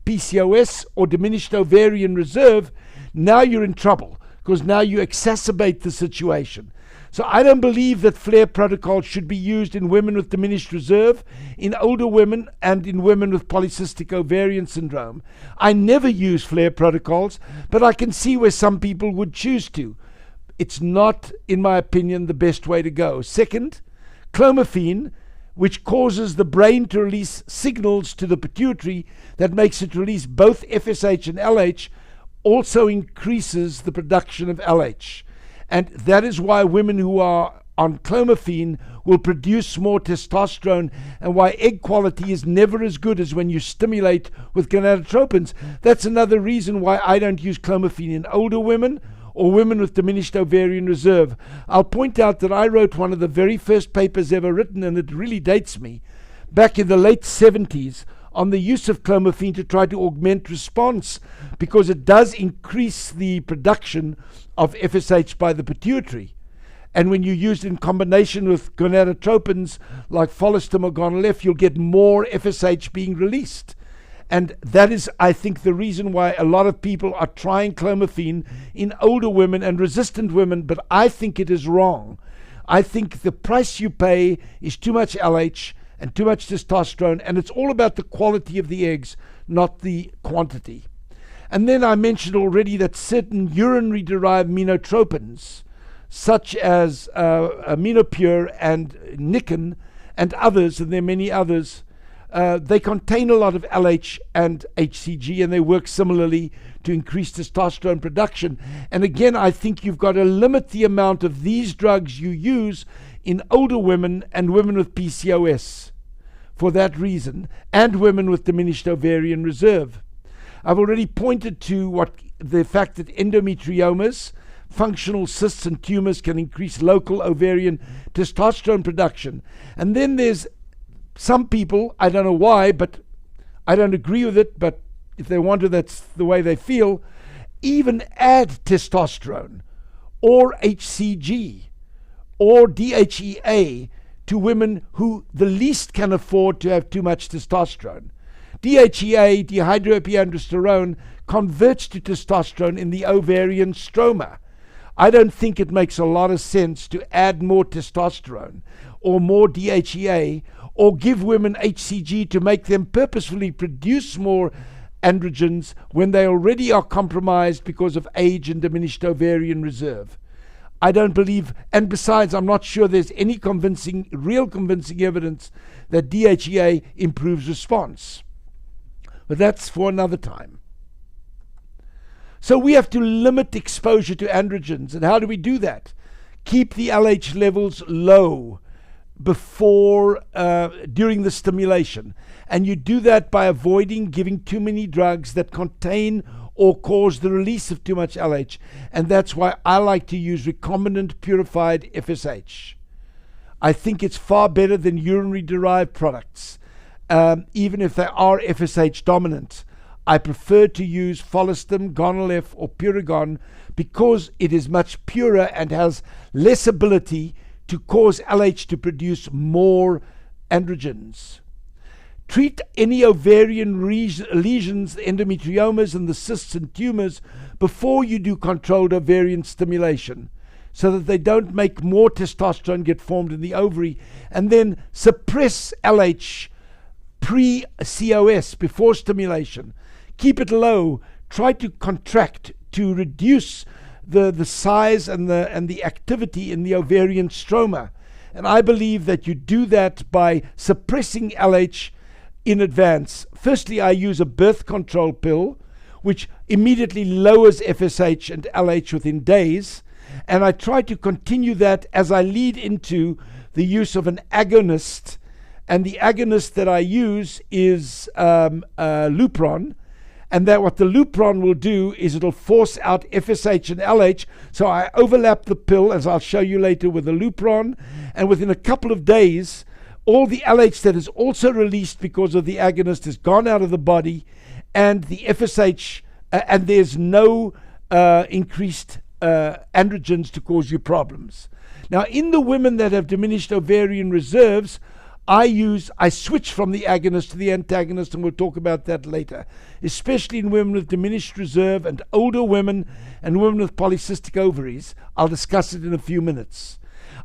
PCOS or diminished ovarian reserve, now you're in trouble, because now you exacerbate the situation. So I don't believe that flare protocols should be used in women with diminished reserve, in older women, and in women with polycystic ovarian syndrome. I never use flare protocols, but I can see where some people would choose to. It's not, in my opinion, the best way to go. Second, clomiphene, which causes the brain to release signals to the pituitary that makes it release both FSH and LH, also increases the production of LH. And that is why women who are on clomiphene will produce more testosterone, and why egg quality is never as good as when you stimulate with gonadotropins. That's another reason why I don't use clomiphene in older women or women with diminished ovarian reserve. I'll point out that I wrote one of the very first papers ever written, and it really dates me, back in the late 70s, on the use of clomiphene to try to augment response, because it does increase the production of FSH by the pituitary. And when you use it in combination with gonadotropins like Follistim or Gonal-F, you'll get more FSH being released. And that is, I think, the reason why a lot of people are trying clomiphene in older women and resistant women, but I think it is wrong. I think the price you pay is too much LH and too much testosterone, and it's all about the quality of the eggs, not the quantity. And then I mentioned already that certain urinary-derived menotropins, such as Aminopure and Nican and others, and there are many others, they contain a lot of LH and HCG, and they work similarly to increase testosterone production. And again, I think you've got to limit the amount of these drugs you use in older women and women with PCOS for that reason, and women with diminished ovarian reserve. I've already pointed to the fact that endometriomas, functional cysts and tumors can increase local ovarian testosterone production. And then there's some people, I don't know why, but I don't agree with it, but if they want to, that's the way they feel, even add testosterone or HCG or DHEA to women who the least can afford to have too much testosterone. DHEA, dihydroepiandrosterone, converts to testosterone in the ovarian stroma. I don't think it makes a lot of sense to add more testosterone or more DHEA or give women HCG to make them purposefully produce more androgens when they already are compromised because of age and diminished ovarian reserve. I don't believe, and besides, I'm not sure there's any real convincing evidence that DHEA improves response. But that's for another time. So we have to limit exposure to androgens. And how do we do that? Keep the LH levels low during the stimulation. And you do that by avoiding giving too many drugs that contain or cause the release of too much LH. And that's why I like to use recombinant purified FSH. I think it's far better than urinary derived products, even if they are FSH dominant. I prefer to use Follistim, Gonal-F or Puragon because it is much purer and has less ability to cause LH to produce more androgens. Treat any ovarian lesions, endometriomas and the cysts and tumors before you do controlled ovarian stimulation so that they don't make more testosterone get formed in the ovary, and then suppress LH pre-COS, before stimulation. Keep it low. Try to contract to reduce the size and the activity in the ovarian stroma. And I believe that you do that by suppressing LH in advance. Firstly, I use a birth control pill, which immediately lowers FSH and LH within days. And I try to continue that as I lead into the use of an agonist. And the agonist that I use is Lupron. And that what the Lupron will do is it'll force out FSH and LH. So I overlap the pill, as I'll show you later, with the Lupron. And within a couple of days, all the LH that is also released because of the agonist has gone out of the body, and the FSH, and there's no increased androgens to cause you problems. Now, in the women that have diminished ovarian reserves, I switch from the agonist to the antagonist, and we'll talk about that later, especially in women with diminished reserve and older women and women with polycystic ovaries. I'll discuss it in a few minutes.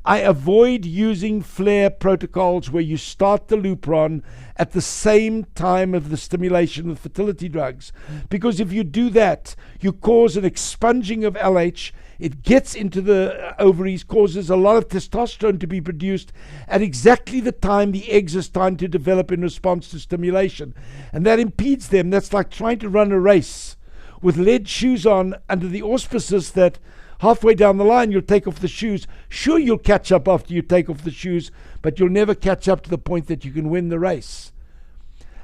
I avoid using flare protocols where you start the Lupron at the same time of the stimulation with fertility drugs, because if you do that, you cause an expunging of LH. It gets into the ovaries, causes a lot of testosterone to be produced at exactly the time the eggs are starting to develop in response to stimulation. And that impedes them. That's like trying to run a race with lead shoes on under the auspices that halfway down the line you'll take off the shoes. Sure, you'll catch up after you take off the shoes, but you'll never catch up to the point that you can win the race.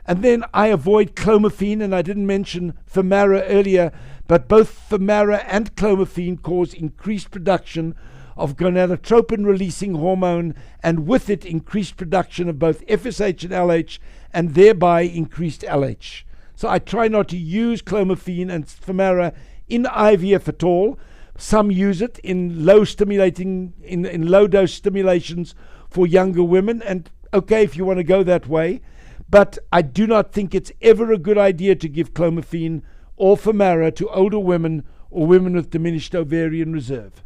And then I avoid clomiphene, and I didn't mention Femara earlier, but both Femara and clomiphene cause increased production of gonadotropin-releasing hormone, and with it increased production of both FSH and LH, and thereby increased LH. So I try not to use clomiphene and Femara in IVF at all. Some use it in low dose stimulations for younger women, and okay, if you want to go that way. But I do not think it's ever a good idea to give clomiphene or Femara to older women or women with diminished ovarian reserve.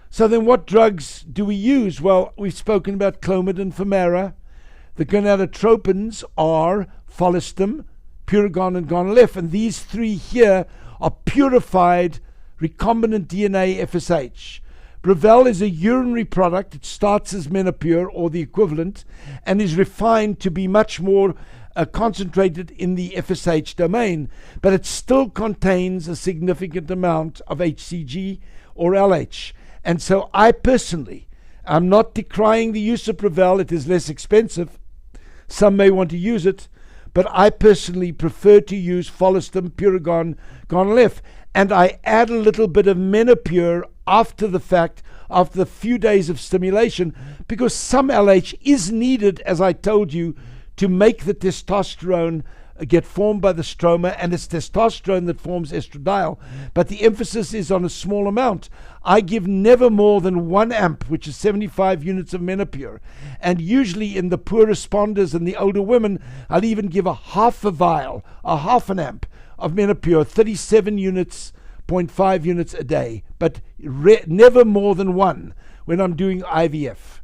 So then what drugs do we use? Well, we've spoken about Clomid and Femara. The gonadotropins are Follistim, Puragon, and Gonal-F, and these three here are purified recombinant DNA FSH. Brevel is a urinary product. It starts as Menopure or the equivalent and is refined to be much more concentrated in the FSH domain, but it still contains a significant amount of HCG or LH. And so I personally, I'm not decrying the use of Brevel. It is less expensive. Some may want to use it, but I personally prefer to use Follistim, Puragon, Gonal-F. and I add a little bit of Menopur after the fact, after a few days of stimulation, because some LH is needed, as I told you, to make the testosterone get formed by the stroma, and it's testosterone that forms estradiol, but the emphasis is on a small amount. I give never more than 1 amp, which is 75 units of Menopur, and usually in the poor responders and the older women, I'll even give a half a vial, a half an amp of Menopur, 37 units, 0.5 units a day, but never more than 1 when I'm doing IVF.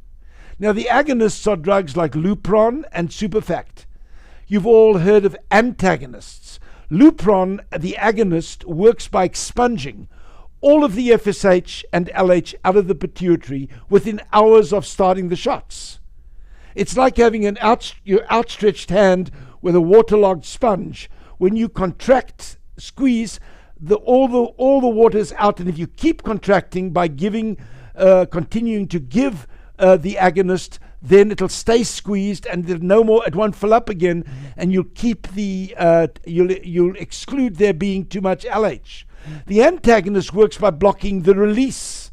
Now, the agonists are drugs like Lupron and Superfact. You've all heard of antagonists. Lupron, the agonist, works by expunging all of the FSH and LH out of the pituitary within hours of starting the shots. It's like having your outstretched hand with a waterlogged sponge. When you contract, squeeze, all the water's out, and if you keep contracting by continuing to give the agonist, then it'll stay squeezed, and there's no more. It won't fill up again, and you'll keep you'll exclude there being too much LH. The antagonist works by blocking the release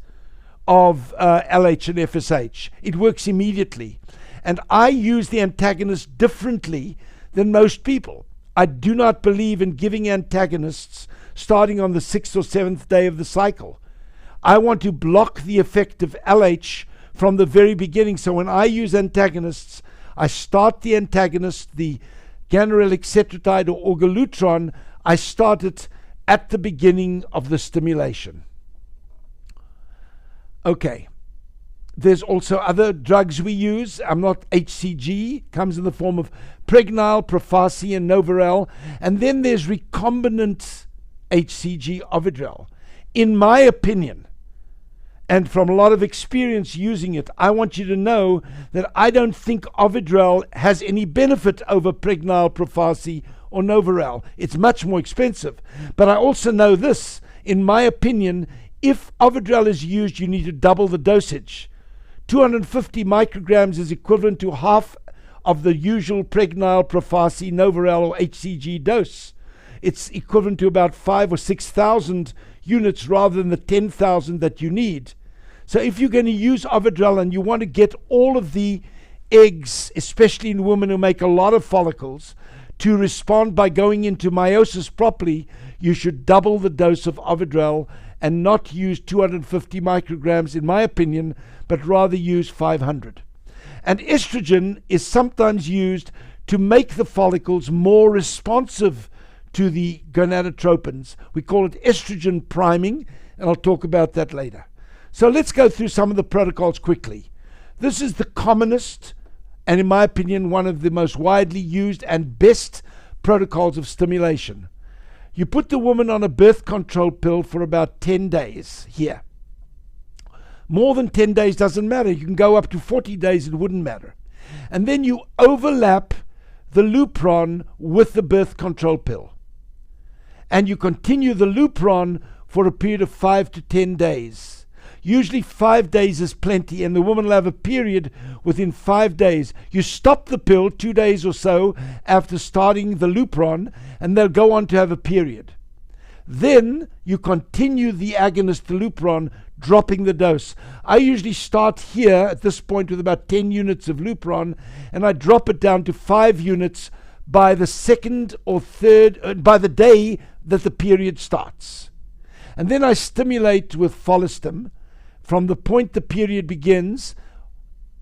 of LH and FSH. It works immediately, and I use the antagonist differently than most people. I do not believe in giving antagonists starting on the 6th or 7th day of the cycle. I want to block the effect of LH from the very beginning. So when I use antagonists, I start the antagonist, the ganirelix cetratide or orgalutron, I start it at the beginning of the stimulation. Okay. There's also other drugs we use. HCG comes in the form of Pregnyl, Profaci, and Novarel. And then there's recombinant HCG, Ovidrel. In my opinion, and from a lot of experience using it, I want you to know that I don't think Ovidrel has any benefit over Pregnyl, Profaci, or Novarel. It's much more expensive. But I also know this, in my opinion, if Ovidrel is used, you need to double the dosage. 250 micrograms is equivalent to half of the usual Pregnyl, Profaci, Novarel, or HCG dose. It's equivalent to about 5,000 or 6,000 units rather than the 10,000 that you need. So if you're going to use Ovidrel and you want to get all of the eggs, especially in women who make a lot of follicles, to respond by going into meiosis properly, you should double the dose of Ovidrel and not use 250 micrograms, in my opinion, but rather use 500. And estrogen is sometimes used to make the follicles more responsive to the gonadotropins. We call it estrogen priming, and I'll talk about that later. So let's go through some of the protocols quickly. This is the commonest, and in my opinion, one of the most widely used and best protocols of stimulation. You put the woman on a birth control pill for about 10 days here. More than 10 days doesn't matter. You can go up to 40 days, it wouldn't matter. And then you overlap the Lupron with the birth control pill. And you continue the Lupron for a period of 5 to 10 days. Usually 5 days is plenty, and the woman will have a period within 5 days. You stop the pill 2 days or so after starting the Lupron, and they'll go on to have a period. Then you continue the agonist, the Lupron, dropping the dose. I usually start here at this point with about 10 units of Lupron, and I drop it down to 5 units by the second or third, by the day that the period starts. And then I stimulate with Follistim from the point the period begins,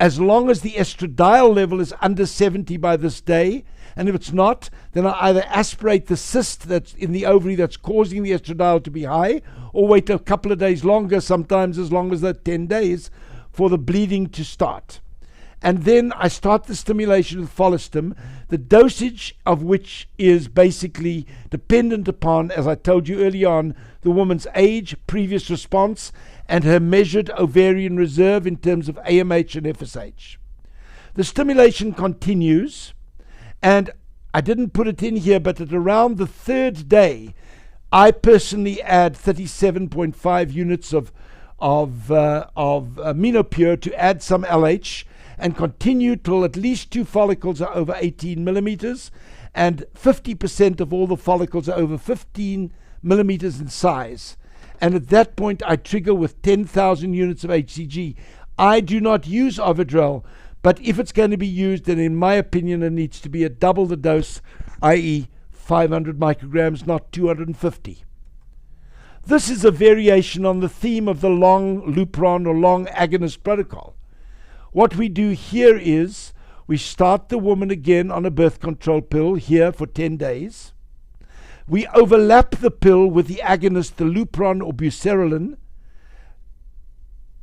as long as the estradiol level is under 70 by this day. And if it's not, then I either aspirate the cyst that's in the ovary that's causing the estradiol to be high, or wait a couple of days longer, sometimes as long as that 10 days, for the bleeding to start. And then I start the stimulation with Follistim, the dosage of which is basically dependent upon, as I told you early on, the woman's age, previous response, and her measured ovarian reserve in terms of AMH and FSH. The stimulation continues, and I didn't put it in here, but at around the 3rd day, I personally add 37.5 units of Menopur to add some LH, and continue till at least 2 follicles are over 18 millimeters, and 50% of all the follicles are over 15 millimeters in size. And at that point, I trigger with 10,000 units of HCG. I do not use Ovidrel, but if it's going to be used, then in my opinion, it needs to be at double the dose, i.e. 500 micrograms, not 250. This is a variation on the theme of the long Lupron or long agonist protocol. What we do here is we start the woman again on a birth control pill here for 10 days. We overlap the pill with the agonist, the Lupron or buserelin,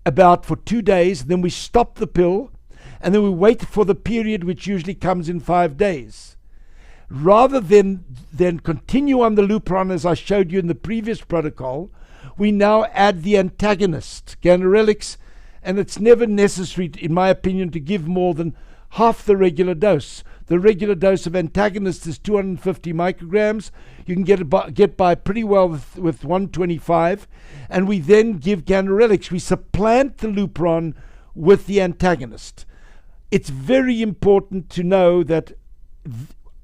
about for 2 days. Then we stop the pill, and then we wait for the period, which usually comes in 5 days. Rather than continue on the Lupron, as I showed you in the previous protocol, we now add the antagonist, ganirelix, and it's never necessary, in my opinion, to give more than half the regular dose. The regular dose of antagonist is 250 micrograms. You can get by pretty well with 125. And we then give ganirelix. We supplant the Lupron with the antagonist. It's very important to know that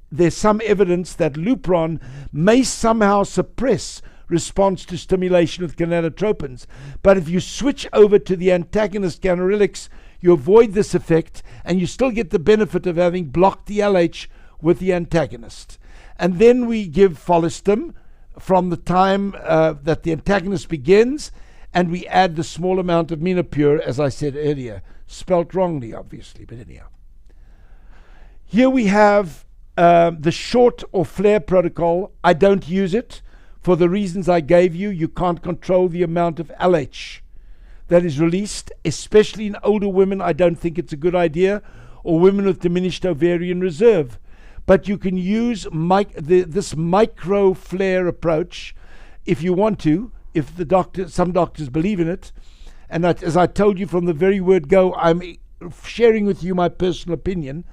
there's some evidence that Lupron may somehow suppress response to stimulation with gonadotropins. But if you switch over to the antagonist ganirelix, you avoid this effect, and you still get the benefit of having blocked the LH with the antagonist. And then we give Folistim from the time that the antagonist begins, and we add the small amount of Menopur, as I said earlier. Spelt wrongly, obviously, but anyhow. Here we have the short or flare protocol. I don't use it for the reasons I gave you. You can't control the amount of LH that is released, especially in older women. I don't think it's a good idea, or women with diminished ovarian reserve. But you can use this micro flare approach if you want to, if some doctors believe in it. And as I told you from the very word go, I'm sharing with you my personal opinion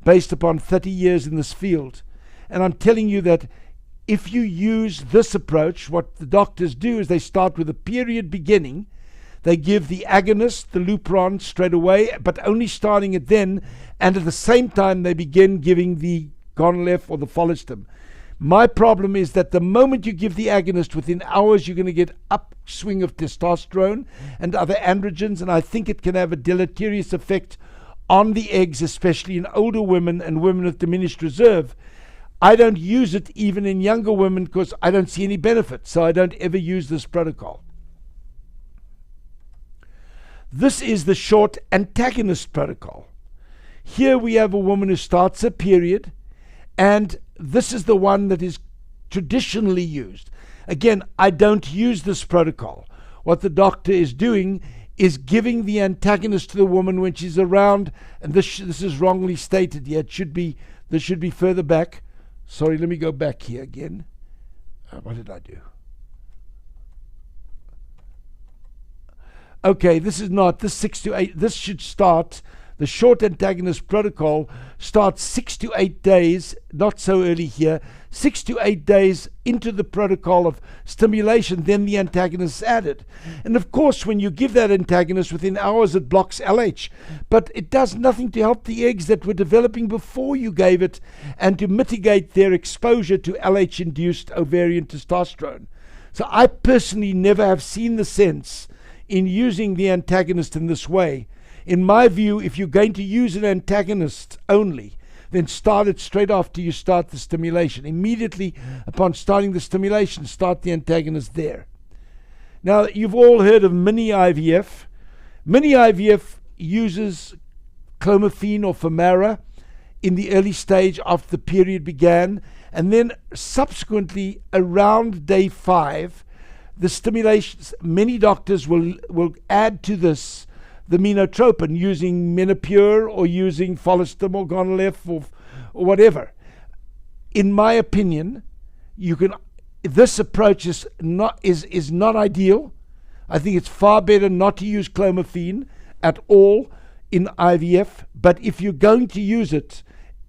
based upon 30 years in this field. And I'm telling you that if you use this approach, what the doctors do is they start with a period beginning. They give the agonist, the Lupron, straight away, but only starting it then, and at the same time they begin giving the Gonalef or the Folistim. My problem is that the moment you give the agonist, within hours you're going to get upswing of testosterone and other androgens, and I think it can have a deleterious effect on the eggs, especially in older women and women with diminished reserve. I don't use it even in younger women because I don't see any benefit, so I don't ever use this protocol. This is the short antagonist protocol. Here we have a woman who starts a period, and this is the one that is traditionally used. Again, I don't use this protocol. What the doctor is doing is giving the antagonist to the woman when she's around, and this is wrongly stated here. This should be further back. Sorry, let me go back here again. What did I do? Okay, this 6 to 8, this should start, the short antagonist protocol starts 6 to 8 days, not so early here, 6 to 8 days into the protocol of stimulation, then the antagonist is added. And of course, when you give that antagonist, within hours it blocks LH, but it does nothing to help the eggs that were developing before you gave it and to mitigate their exposure to LH-induced ovarian testosterone. So I personally never have seen the sense in using the antagonist in this way. In my view, if you're going to use an antagonist only, then start it straight after you start the stimulation. Immediately upon starting the stimulation, start the antagonist there. Now, you've all heard of mini IVF. Mini IVF uses clomiphene or Femara in the early stage after the period began, and then subsequently around day 5, the stimulations, many doctors will add to this the menotropin using Menopur or using Folistim or Gonalef or whatever. In my opinion, this approach is not ideal. I think it's far better not to use clomiphene at all in IVF. But if you're going to use it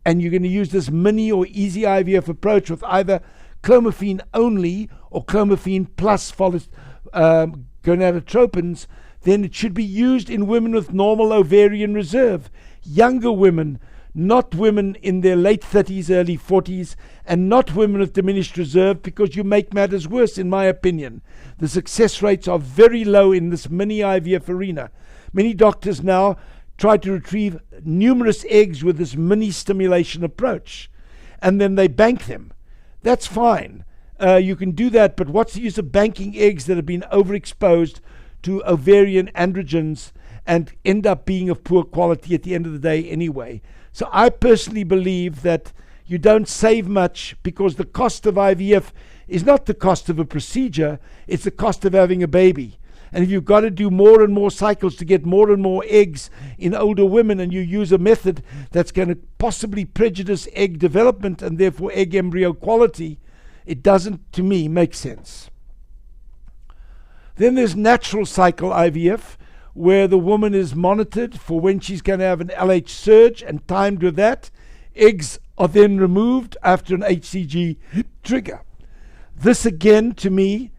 and you're going to use this mini or easy IVF approach with either clomiphene only or clomiphene plus gonadotropins, then it should be used in women with normal ovarian reserve. Younger women not women in their late 30s, early 40s, and not women with diminished reserve, because you make matters worse, in my opinion. The success rates are very low in this mini IVF arena. Many doctors now try to retrieve numerous eggs with this mini stimulation approach, and then they bank them. That's fine. You can do that, but what's the use of banking eggs that have been overexposed to ovarian androgens and end up being of poor quality at the end of the day anyway? So I personally believe that you don't save much, because the cost of IVF is not the cost of a procedure, it's the cost of having a baby. And if you've got to do more and more cycles to get more and more eggs in older women, and you use a method that's going to possibly prejudice egg development and therefore egg embryo quality, it doesn't, to me, make sense. Then there's natural cycle IVF, where the woman is monitored for when she's going to have an LH surge and timed with that. Eggs are then removed after an HCG trigger. This again, to me,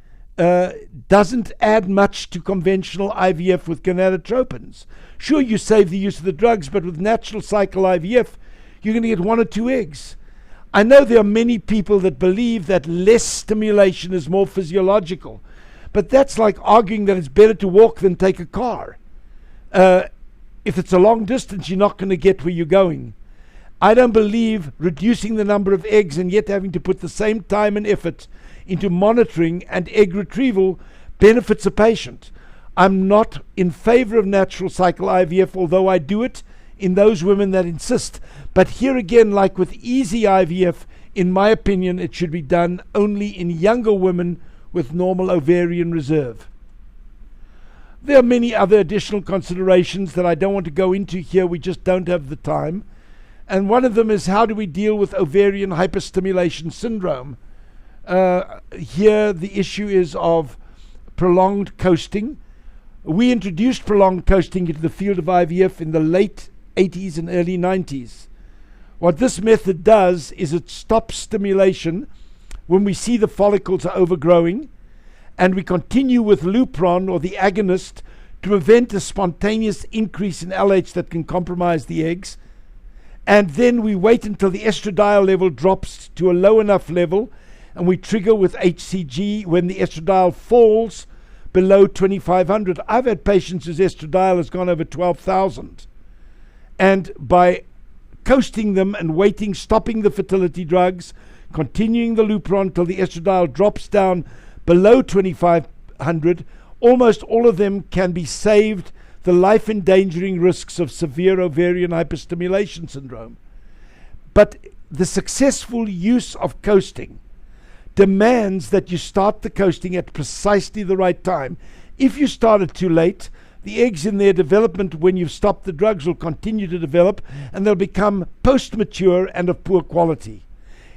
doesn't add much to conventional IVF with gonadotropins. Sure, you save the use of the drugs, but with natural cycle IVF, you're going to get 1 or 2 eggs. I know there are many people that believe that less stimulation is more physiological, but that's like arguing that it's better to walk than take a car. If it's a long distance, you're not going to get where you're going. I don't believe reducing the number of eggs and yet having to put the same time and effort into monitoring and egg retrieval benefits a patient. I'm not in favor of natural cycle IVF, although I do it in those women that insist. But here again, like with easy IVF, in my opinion, it should be done only in younger women with normal ovarian reserve. There are many other additional considerations that I don't want to go into here. We just don't have the time. And one of them is, how do we deal with ovarian hyperstimulation syndrome? Here the issue is of prolonged coasting. We introduced prolonged coasting into the field of IVF in the late 80s and early 90s. What this method does is it stops stimulation when we see the follicles are overgrowing, and we continue with Lupron or the agonist to prevent a spontaneous increase in LH that can compromise the eggs. And then we wait until the estradiol level drops to a low enough level, and we trigger with HCG when the estradiol falls below 2,500. I've had patients whose estradiol has gone over 12,000. And by coasting them and waiting, stopping the fertility drugs, continuing the Lupron till the estradiol drops down below 2,500, almost all of them can be saved the life-endangering risks of severe ovarian hyperstimulation syndrome. But the successful use of coasting demands that you start the coasting at precisely the right time. If you start it too late, the eggs in their development, when you've stopped the drugs, will continue to develop, and they'll become post-mature and of poor quality.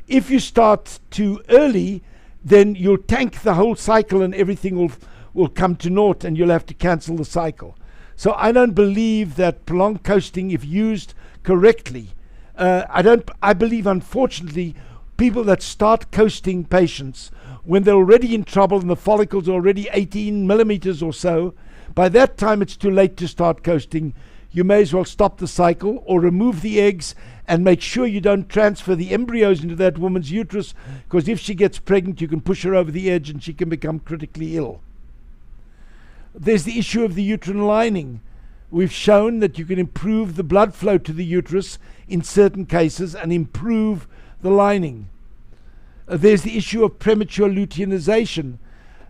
If you start too early, then you'll tank the whole cycle and everything will come to naught, and you'll have to cancel the cycle. So I don't believe that prolonged coasting, if used correctly, I believe, unfortunately, people that start coasting patients when they're already in trouble and the follicles are already 18 millimeters or so, by that time it's too late to start coasting. You may as well stop the cycle or remove the eggs and make sure you don't transfer the embryos into that woman's uterus, because if she gets pregnant, you can push her over the edge and she can become critically ill. There's the issue of the uterine lining. We've shown that you can improve the blood flow to the uterus in certain cases and improve the lining. There's the issue of premature luteinization.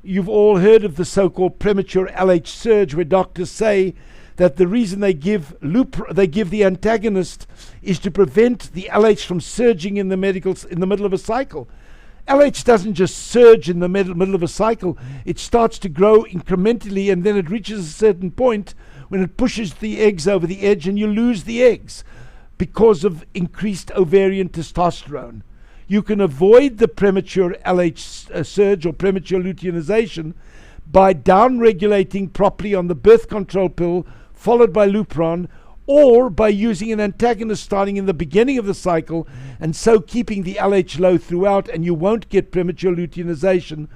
You've all heard of the so-called premature LH surge, where doctors say that the reason they give the antagonist is to prevent the LH from surging in the middle of a cycle. LH doesn't just surge in the middle of a cycle. It starts to grow incrementally, and then it reaches a certain point when it pushes the eggs over the edge, and you lose the eggs because of increased ovarian testosterone. You can avoid the premature LH surge or premature luteinization by down-regulating properly on the birth control pill, followed by Lupron, or by using an antagonist starting in the beginning of the cycle, and so keeping the LH low throughout, and you won't get premature luteinization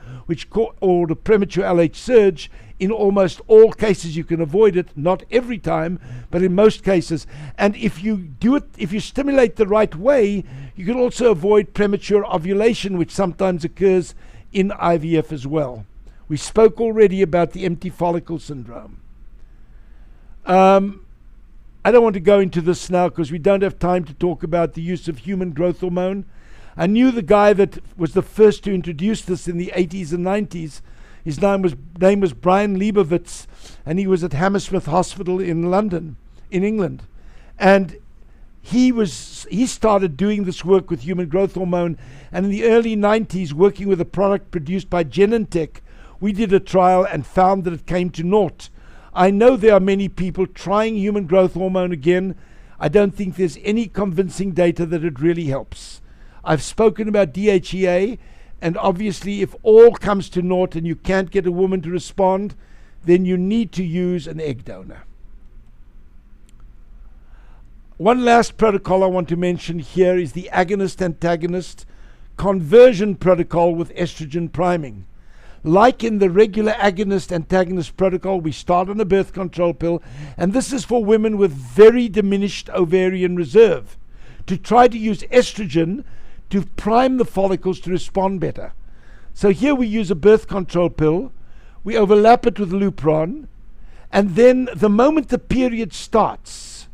or the premature LH surge in almost all cases. You can avoid it, not every time, but in most cases. And if you do it, if you stimulate the right way, you can also avoid premature ovulation, which sometimes occurs in IVF as well. We spoke already about the empty follicle syndrome. I don't want to go into this now because we don't have time to talk about the use of human growth hormone. I knew the guy that was the first to introduce this in the 80s and 90s. His name was Brian Leibovitz, and he was at Hammersmith Hospital in London, in England. And he started doing this work with human growth hormone, and in the early 90s, working with a product produced by Genentech, we did a trial and found that it came to naught. I know there are many people trying human growth hormone again. I don't think there's any convincing data that it really helps. I've spoken about DHEA, and obviously if all comes to naught and you can't get a woman to respond, then you need to use an egg donor. One last protocol I want to mention here is the agonist-antagonist conversion protocol with estrogen priming. Like in the regular agonist-antagonist protocol, we start on a birth control pill, and this is for women with very diminished ovarian reserve, to try to use estrogen to prime the follicles to respond better. So here we use a birth control pill, we overlap it with Lupron, and then the moment the period starts,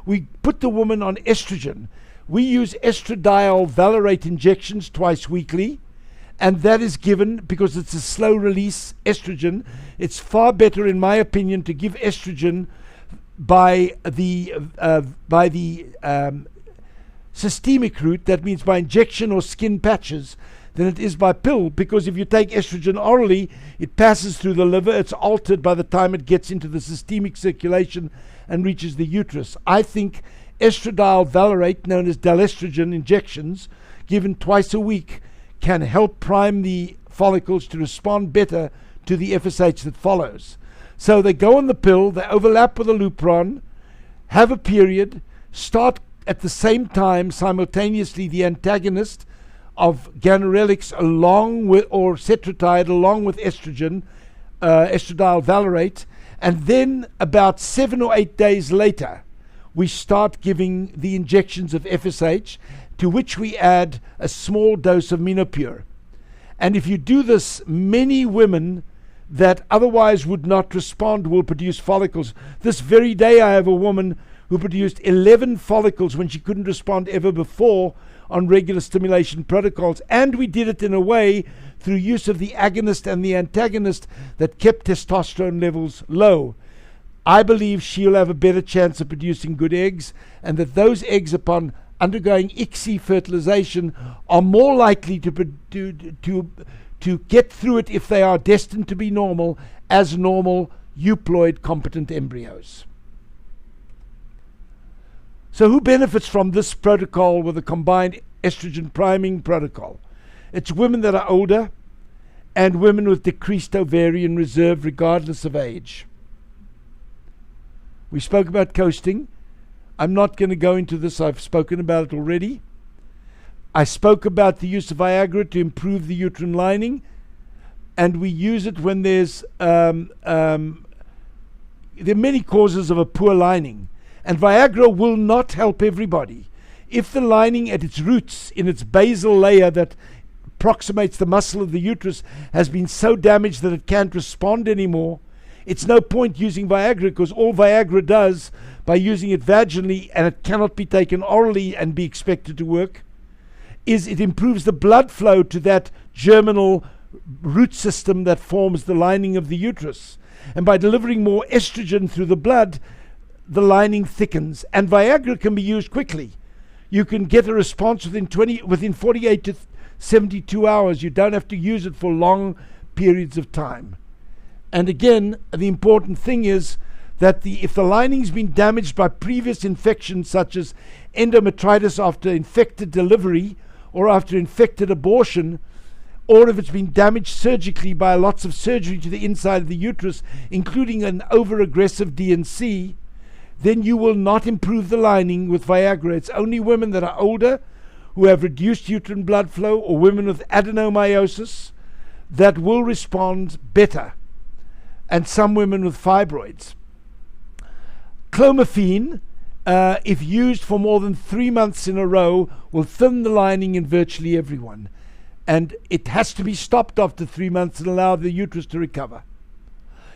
we put the woman on estrogen. We use estradiol valerate injections twice weekly, and that is given because it's a slow release estrogen. It's far better, in my opinion, to give estrogen by the systemic route, that means by injection or skin patches, than it is by pill, because if you take estrogen orally, it passes through the liver, it's altered by the time it gets into the systemic circulation and reaches the uterus. I think estradiol valerate, known as delestrogen injections, given twice a week, can help prime the follicles to respond better to the FSH that follows. So they go on the pill, they overlap with a Lupron, have a period, start at the same time simultaneously the antagonist of ganirelix along with, or cetrotide along with estrogen, estradiol valerate, and then about 7 or 8 days later we start giving the injections of FSH, to which we add a small dose of Menopur. And if you do this, many women that otherwise would not respond will produce follicles. This very day I have a woman who produced 11 follicles when she couldn't respond ever before on regular stimulation protocols, and we did it in a way through use of the agonist and the antagonist that kept testosterone levels low. I believe she'll have a better chance of producing good eggs, and that those eggs, upon undergoing ICSI fertilization, are more likely to get through it if they are destined to be normal as normal euploid competent embryos. So who benefits from this protocol with a combined estrogen priming protocol? It's women that are older and women with decreased ovarian reserve regardless of age. We spoke about coasting. I'm not going to go into this. I've spoken about it already. I spoke about the use of Viagra to improve the uterine lining, and we use it when there are many causes of a poor lining, and Viagra will not help everybody. If the lining at its roots, in its basal layer that approximates the muscle of the uterus, has been so damaged that it can't respond anymore, it's no point using Viagra, because all Viagra does, by using it vaginally, and it cannot be taken orally and be expected to work, is it improves the blood flow to that germinal root system that forms the lining of the uterus. And by delivering more estrogen through the blood, the lining thickens. And Viagra can be used quickly. You can get a response within 48 to 72 hours. You don't have to use it for long periods of time. And again, the important thing is that if the lining's been damaged by previous infections such as endometritis after infected delivery or after infected abortion, or if it's been damaged surgically by lots of surgery to the inside of the uterus, including an over-aggressive DNC, then you will not improve the lining with Viagra. It's only women that are older, who have reduced uterine blood flow, or women with adenomyosis that will respond better. and some women with fibroids. Clomiphene, if used for more than 3 months in a row, will thin the lining in virtually everyone. And it has to be stopped after 3 months and allow the uterus to recover.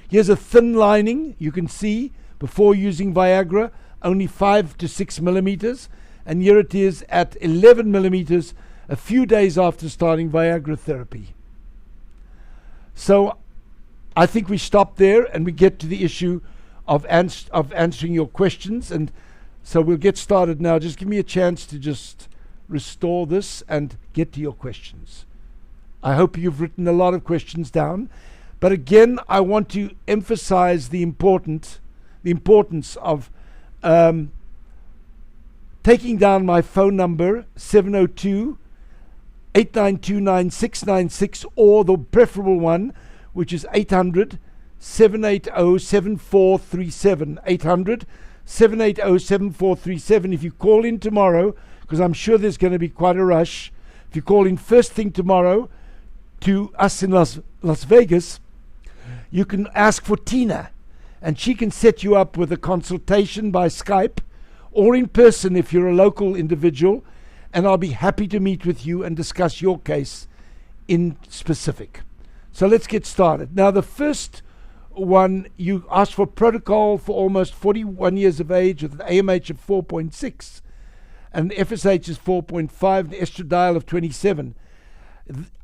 Here's a thin lining, you can see, before using Viagra, only 5 to 6 millimeters. And here it is at 11 millimeters a few days after starting Viagra therapy. So I think we stop there and we get to the issue of answering your questions. And so we'll get started now. Just give me a chance to just restore this and get to your questions. I hope you've written a lot of questions down. But again, I want to emphasize the importance of taking down my phone number, 702-892-9696, or the preferable one, which is 800-780-7437. 800-780-7437. If you call in tomorrow, because I'm sure there's going to be quite a rush, if you call in first thing tomorrow to us in Las Vegas, you can ask for Tina, and she can set you up with a consultation by Skype or in person if you're a local individual, and I'll be happy to meet with you and discuss your case in specific. So let's get started. Now, the first one, you asked for protocol for almost 41 years of age with an AMH of 4.6 and FSH is 4.5 and estradiol of 27.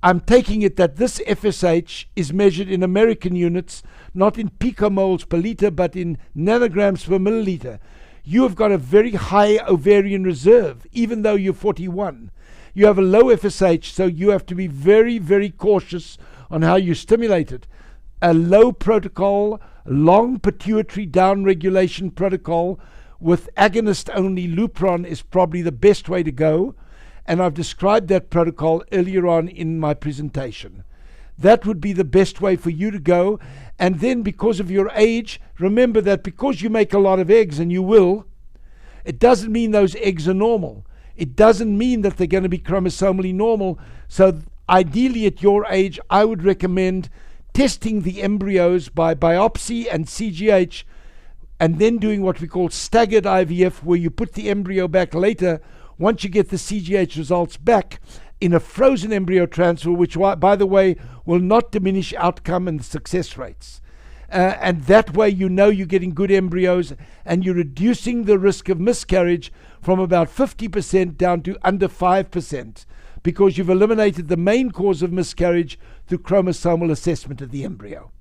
I'm taking it that this FSH is measured in American units, not in picomoles per liter, but in nanograms per milliliter. You have got a very high ovarian reserve, even though you're 41. You have a low FSH, so you have to be very, very cautious on how you stimulate it. A low protocol, long pituitary downregulation protocol with agonist only Lupron is probably the best way to go. And I've described that protocol earlier on in my presentation. That would be the best way for you to go. And then because of your age, remember that because you make a lot of eggs, and you will, it doesn't mean those eggs are normal. It doesn't mean that they're going to be chromosomally normal. So ideally at your age, I would recommend testing the embryos by biopsy and CGH, and then doing what we call staggered IVF, where you put the embryo back later once you get the CGH results back in a frozen embryo transfer, which, by the way, will not diminish outcome and success rates. And that way you know you're getting good embryos and you're reducing the risk of miscarriage from about 50% down to under 5%, because you've eliminated the main cause of miscarriage through chromosomal assessment of the embryo.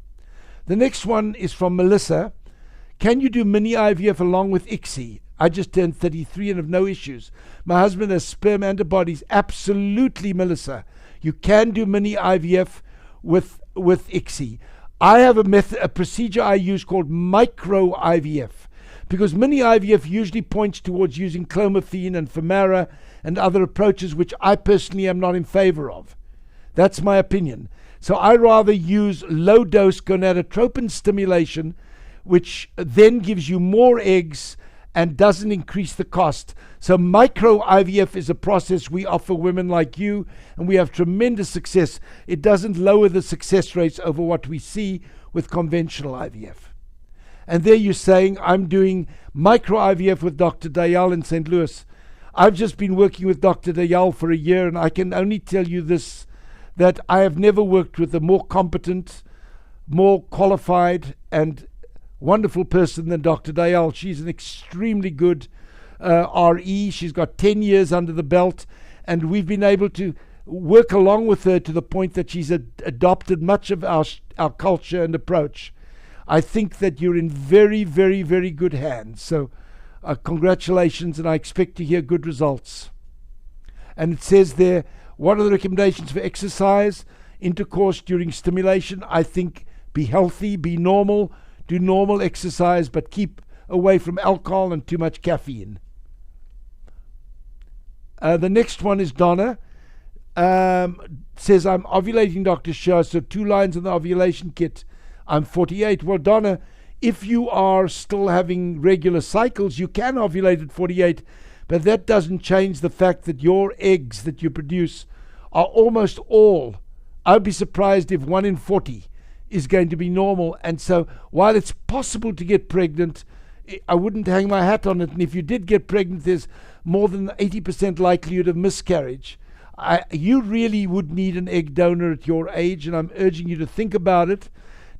The next one is from Melissa. Can you do mini IVF along with ICSI? I just turned 33 and have no issues. My husband has sperm antibodies. Absolutely, Melissa. You can do mini IVF with ICSI. I have a procedure I use called micro IVF, because mini IVF usually points towards using clomiphene and Femara and other approaches, which I personally am not in favor of. That's my opinion. So I rather use low-dose gonadotropin stimulation, which then gives you more eggs and doesn't increase the cost. So micro IVF is a process we offer women like you, and we have tremendous success. It doesn't lower the success rates over what we see with conventional IVF. And there you're saying, I'm doing micro IVF with Dr. Dayal in St. Louis. I've just been working with Dr. Dayal for a year, and I can only tell you this, that I have never worked with a more competent, more qualified, and wonderful person than Dr. Dayal. She's an extremely good RE. She's got 10 years under the belt, and we've been able to work along with her to the point that she's adopted much of our culture and approach. I think that you're in very, very, very good hands. So congratulations, and I expect to hear good results. And it says there, what are the recommendations for exercise, intercourse during stimulation? I think be healthy, be normal, do normal exercise, but keep away from alcohol and too much caffeine. The next one is Donna. Says, I'm ovulating, Dr. Sher, so 2 lines on the ovulation kit. I'm 48. Well, Donna, if you are still having regular cycles, you can ovulate at 48, but that doesn't change the fact that your eggs that you produce are almost all, I'd be surprised if 1 in 40 is going to be normal. And so while it's possible to get pregnant, I wouldn't hang my hat on it. And if you did get pregnant, there's more than 80% likelihood of miscarriage. You really would need an egg donor at your age, and I'm urging you to think about it.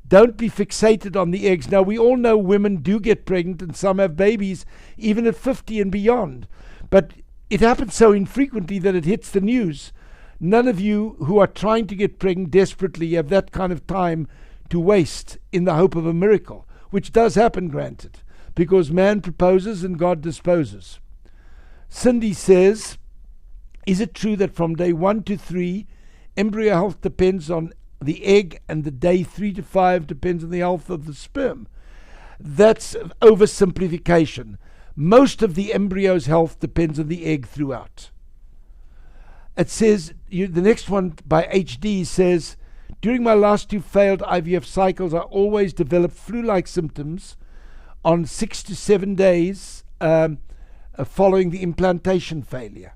Don't be fixated on the eggs. Now, we all know women do get pregnant, and some have babies even at 50 and beyond. But it happens so infrequently that it hits the news. None of you who are trying to get pregnant desperately have that kind of time to waste in the hope of a miracle, which does happen, granted, because man proposes and God disposes. Cindy says, is it true that from day 1 to 3, embryo health depends on the egg, and the day 3 to 5 depends on the health of the sperm? That's oversimplification. Most of the embryo's health depends on the egg throughout. It says, the next one by HD says, during my last 2 failed IVF cycles, I always developed flu-like symptoms on 6 to 7 days following the implantation failure.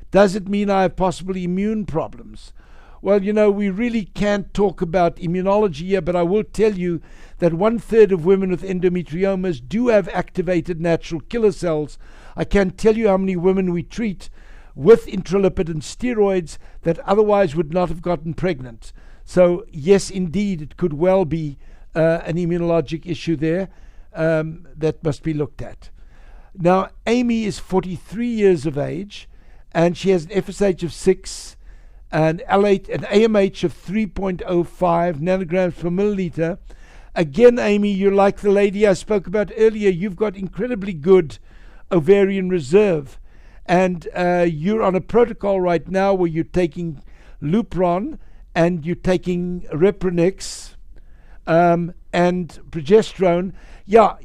Does it mean I have possibly immune problems? Well, we really can't talk about immunology here, but I will tell you that 1/3 of women with endometriomas do have activated natural killer cells. I can't tell you how many women we treat with intralipid and steroids that otherwise would not have gotten pregnant. So, yes, indeed, it could well be an immunologic issue there that must be looked at. Now, Amy is 43 years of age, and she has an FSH of 6, an AMH of 3.05 nanograms per milliliter. Again, Amy, you're like the lady I spoke about earlier. You've got incredibly good ovarian reserve, and you're on a protocol right now where you're taking Lupron and you're taking Repronix and progesterone. Yeah,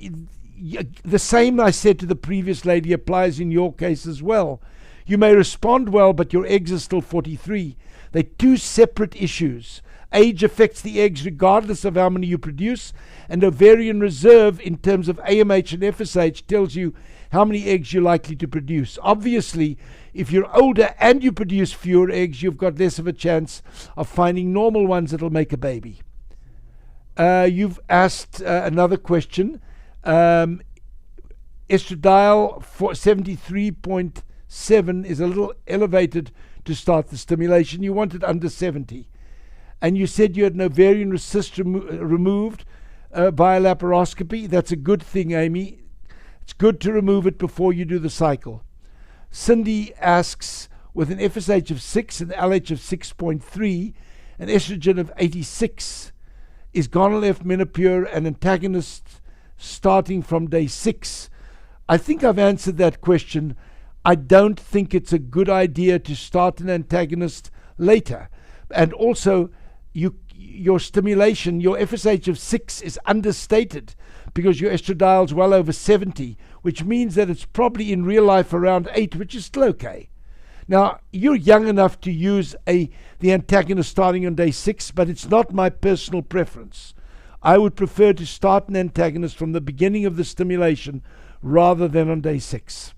the same I said to the previous lady applies in your case as well. You may respond well, but your eggs are still 43. They're 2 separate issues. Age affects the eggs regardless of how many you produce, and ovarian reserve in terms of AMH and FSH tells you how many eggs you're likely to produce. Obviously, if you're older and you produce fewer eggs, you've got less of a chance of finding normal ones that'll make a baby. You've asked another question. Estradiol for 73.7 is a little elevated to start the stimulation. You want it under 70. And you said you had an ovarian cyst removed via laparoscopy. That's a good thing, Amy. It's good to remove it before you do the cycle. Cindy asks, with an FSH of 6 and LH of 6.3, an estrogen of 86, is Gonal-F Menopur an antagonist starting from day 6? I think I've answered that question. I don't think it's a good idea to start an antagonist later. And also, your stimulation, your FSH of 6 is understated because your estradiol is well over 70, which means that it's probably in real life around 8, which is still okay. Now, you're young enough to use the antagonist starting on day 6, but it's not my personal preference. I would prefer to start an antagonist from the beginning of the stimulation rather than on day 6.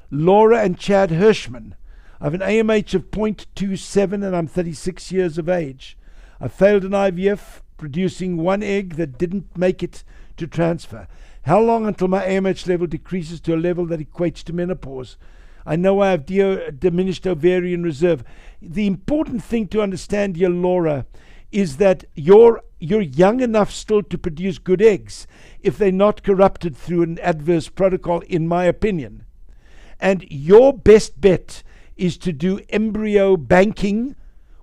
Laura and Chad Hirschman. I have an AMH of 0.27 and I'm 36 years of age. I failed an IVF, producing 1 egg that didn't make it to transfer. How long until my AMH level decreases to a level that equates to menopause? I know I have diminished ovarian reserve. The important thing to understand here, Laura, is that you're young enough still to produce good eggs if they're not corrupted through an adverse protocol, in my opinion. And your best bet is to do embryo banking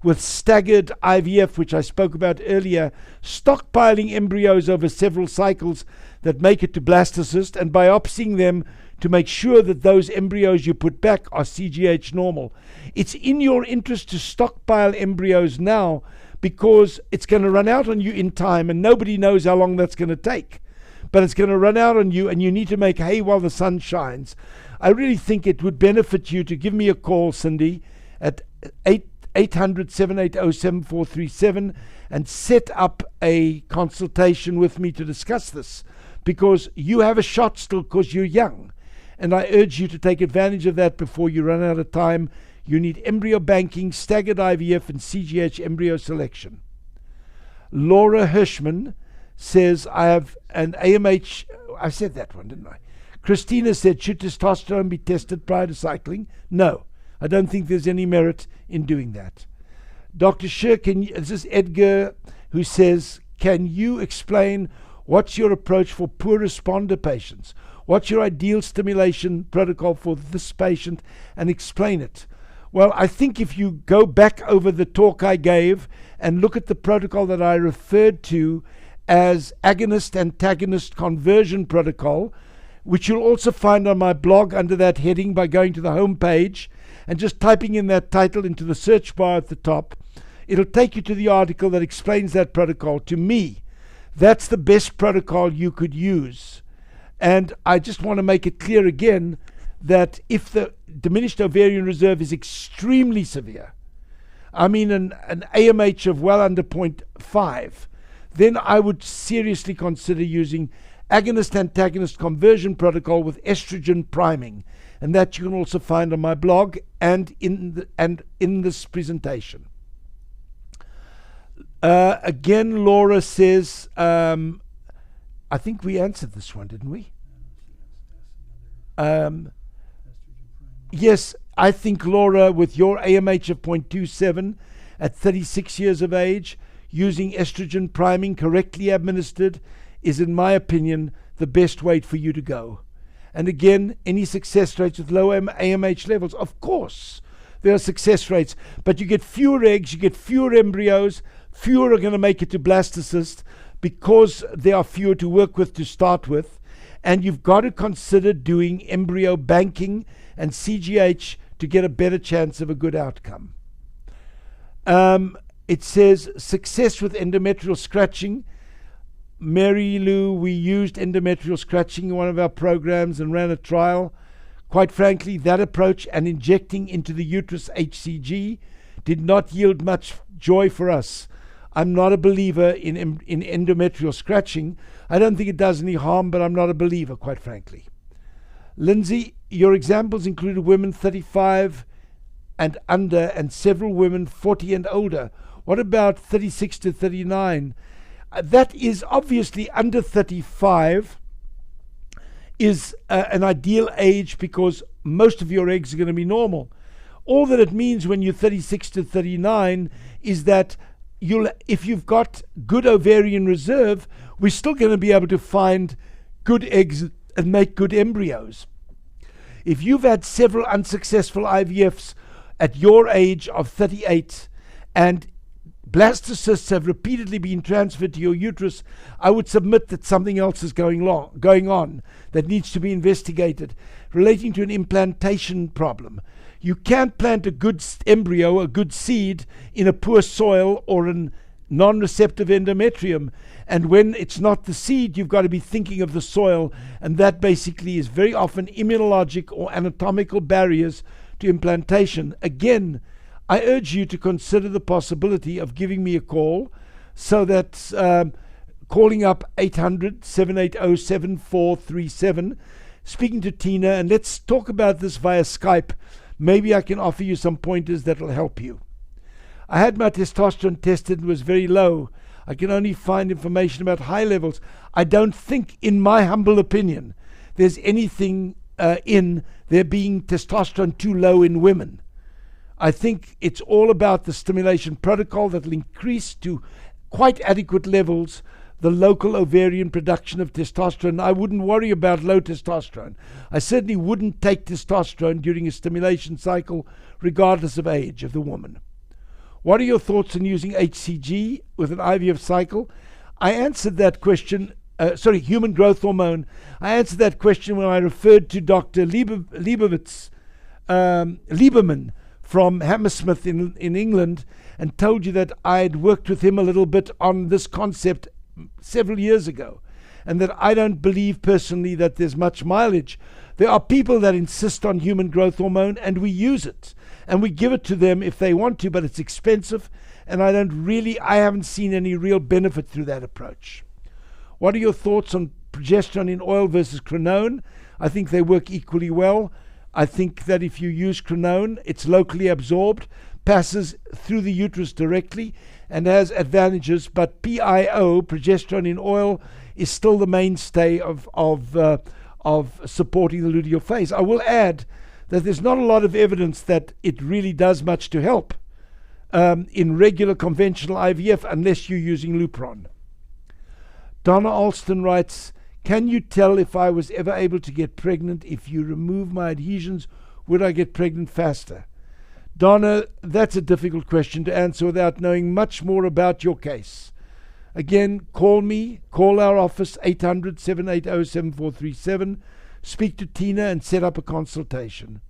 with staggered IVF, which I spoke about earlier, stockpiling embryos over several cycles that make it to blastocyst and biopsying them to make sure that those embryos you put back are CGH normal. It's in your interest to stockpile embryos now because it's going to run out on you in time, and nobody knows how long that's going to take. But it's going to run out on you, and you need to make hay while the sun shines. I really think it would benefit you to give me a call, Cindy, at 800-780-7437 and set up a consultation with me to discuss this, because you have a shot still because you're young. And I urge you to take advantage of that before you run out of time. You need embryo banking, staggered IVF, and CGH embryo selection. Laura Hirschman says, I have an AMH. I said that one, didn't I? Christina said, should testosterone be tested prior to cycling? No, I don't think there's any merit in doing that. Dr. Sher, this is Edgar, who says, can you explain what's your approach for poor responder patients? What's your ideal stimulation protocol for this patient, and explain it? Well, I think if you go back over the talk I gave and look at the protocol that I referred to as agonist antagonist conversion protocol, which you'll also find on my blog under that heading by going to the home page and just typing in that title into the search bar at the top, it'll take you to the article that explains that protocol. To me, that's the best protocol you could use. And I just want to make it clear again that if the diminished ovarian reserve is extremely severe, I mean an AMH of well under 0.5, then I would seriously consider using agonist-antagonist conversion protocol with estrogen priming. And that you can also find on my blog and in this presentation. Again, Laura says, I think we answered this one, didn't we? Yes, I think, Laura, with your AMH of 0.27 at 36 years of age, using estrogen priming correctly administered is, in my opinion, the best way for you to go. And again, any success rates with low AMH levels, of course, there are success rates, but you get fewer eggs, you get fewer embryos, fewer are going to make it to blastocyst because there are fewer to work with to start with, and you've got to consider doing embryo banking and CGH to get a better chance of a good outcome. It says, success with endometrial scratching. Mary Lou, we used endometrial scratching in one of our programs and ran a trial. Quite frankly, that approach and injecting into the uterus HCG did not yield much joy for us. I'm not a believer in endometrial scratching. I don't think it does any harm, but I'm not a believer, quite frankly. Lindsay, your examples included women 35 and under and several women 40 and older. What about 36 to 39? That is obviously under 35 is an ideal age because most of your eggs are going to be normal. All that it means when you're 36 to 39 is that if you've got good ovarian reserve, we're still going to be able to find good eggs and make good embryos. If you've had several unsuccessful IVFs at your age of 38 and blastocysts have repeatedly been transferred to your uterus, I would submit that something else is going on that needs to be investigated relating to an implantation problem. You can't plant a good embryo, a good seed, in a poor soil or a non-receptive endometrium. And when it's not the seed, you've got to be thinking of the soil. And that basically is very often immunologic or anatomical barriers to implantation. Again, I urge you to consider the possibility of giving me a call, so that's calling up 800-780-7437, speaking to Tina, and let's talk about this via Skype. Maybe I can offer you some pointers that will help you. I had my testosterone tested and was very low. I can only find information about high levels. I don't think, in my humble opinion, there's anything in there being testosterone too low in women. I think it's all about the stimulation protocol that will increase to quite adequate levels the local ovarian production of testosterone. I wouldn't worry about low testosterone. I certainly wouldn't take testosterone during a stimulation cycle, regardless of age of the woman. What are your thoughts on using HCG with an IVF cycle? I answered that question, human growth hormone. I answered that question when I referred to Dr. Lieberman from Hammersmith in England, and told you that I'd worked with him a little bit on this concept several years ago, and that I don't believe personally that there's much mileage. There are people that insist on human growth hormone, and we use it, and we give it to them if they want to, but it's expensive, and I haven't seen any real benefit through that approach. What are your thoughts on progesterone in oil versus crenone? I think they work equally well. I think that if you use crenone, it's locally absorbed, passes through the uterus directly, and has advantages, but PIO, progesterone in oil, is still the mainstay of supporting the luteal phase. I will add that there's not a lot of evidence that it really does much to help in regular conventional IVF unless you're using Lupron. Donna Alston writes, can you tell if I was ever able to get pregnant? If you remove my adhesions, would I get pregnant faster? Donna, that's a difficult question to answer without knowing much more about your case. Again, call me, call our office, 800-780-7437, speak to Tina and set up a consultation.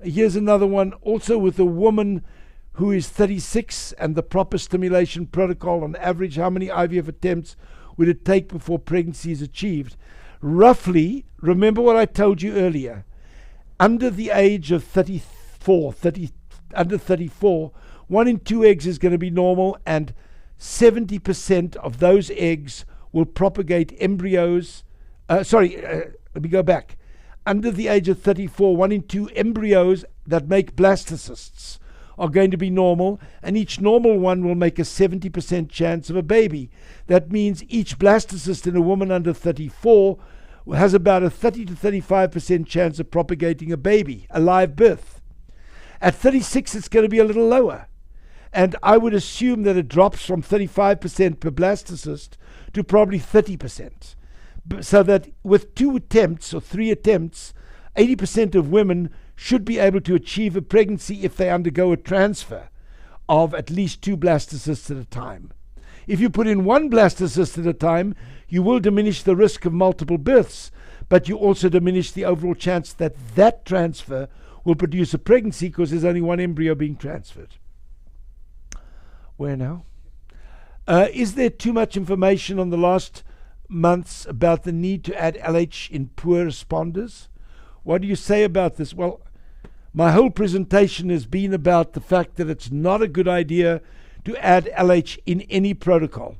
Here's another one, also with a woman who is 36 and the proper stimulation protocol. On average, how many IVF attempts would it take before pregnancy is achieved? Roughly, remember what I told you earlier, under the age of 34, 1 in 2 eggs is going to be normal, and 70% of those eggs will propagate embryos. Let me go back. Under the age of 34, 1 in 2 embryos that make blastocysts are going to be normal, and each normal one will make a 70% chance of a baby. That means each blastocyst in a woman under 34 has about a 30 to 35% chance of propagating a baby, a live birth. At 36, it's going to be a little lower. And I would assume that it drops from 35% per blastocyst to probably 30%. So that with 2 attempts or 3 attempts, 80% of women should be able to achieve a pregnancy if they undergo a transfer of at least 2 blastocysts at a time. If you put in 1 blastocyst at a time, you will diminish the risk of multiple births, but you also diminish the overall chance that that transfer will produce a pregnancy because there's only 1 embryo being transferred. Where now? Is there too much information on the last months about the need to add LH in poor responders? What do you say about this? Well, my whole presentation has been about the fact that it's not a good idea to add LH in any protocol.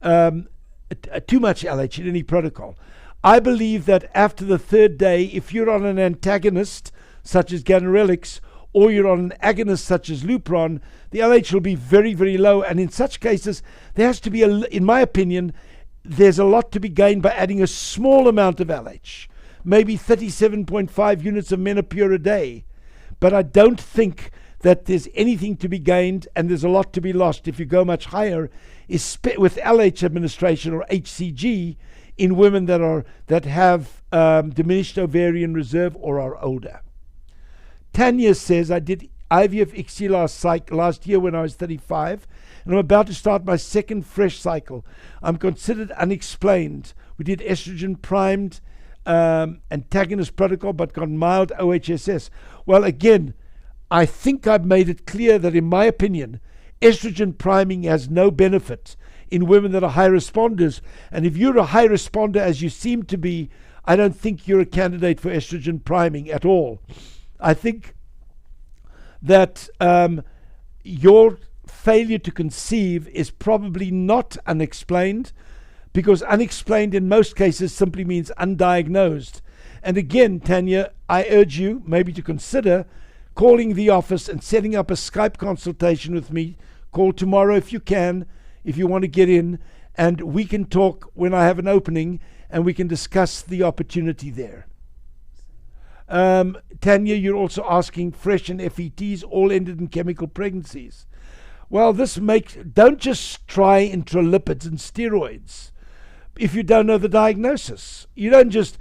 Too much LH in any protocol. I believe that after the 3rd day, if you're on an antagonist, such as ganirelix, or you're on an agonist such as Lupron, the LH will be very, very low. And in such cases, there has to be, in my opinion, there's a lot to be gained by adding a small amount of LH, maybe 37.5 units of menopure a day. But I don't think that there's anything to be gained, and there's a lot to be lost if you go much higher with LH administration or HCG in women that have diminished ovarian reserve or are older. Tanya says, I did IVF ICSI last year when I was 35, and I'm about to start my 2nd fresh cycle. I'm considered unexplained. We did estrogen primed antagonist protocol, but got mild OHSS. Well, again, I think I've made it clear that in my opinion, estrogen priming has no benefit in women that are high responders. And if you're a high responder, as you seem to be, I don't think you're a candidate for estrogen priming at all. I think that your failure to conceive is probably not unexplained, because unexplained in most cases simply means undiagnosed. And again, Tanya, I urge you maybe to consider calling the office and setting up a Skype consultation with me. Call tomorrow if you can, if you want to get in, and we can talk when I have an opening and we can discuss the opportunity there. Tanya, you're also asking fresh and FETs all ended in chemical pregnancies. Well, don't just try intralipids and steroids if you don't know the diagnosis. You don't just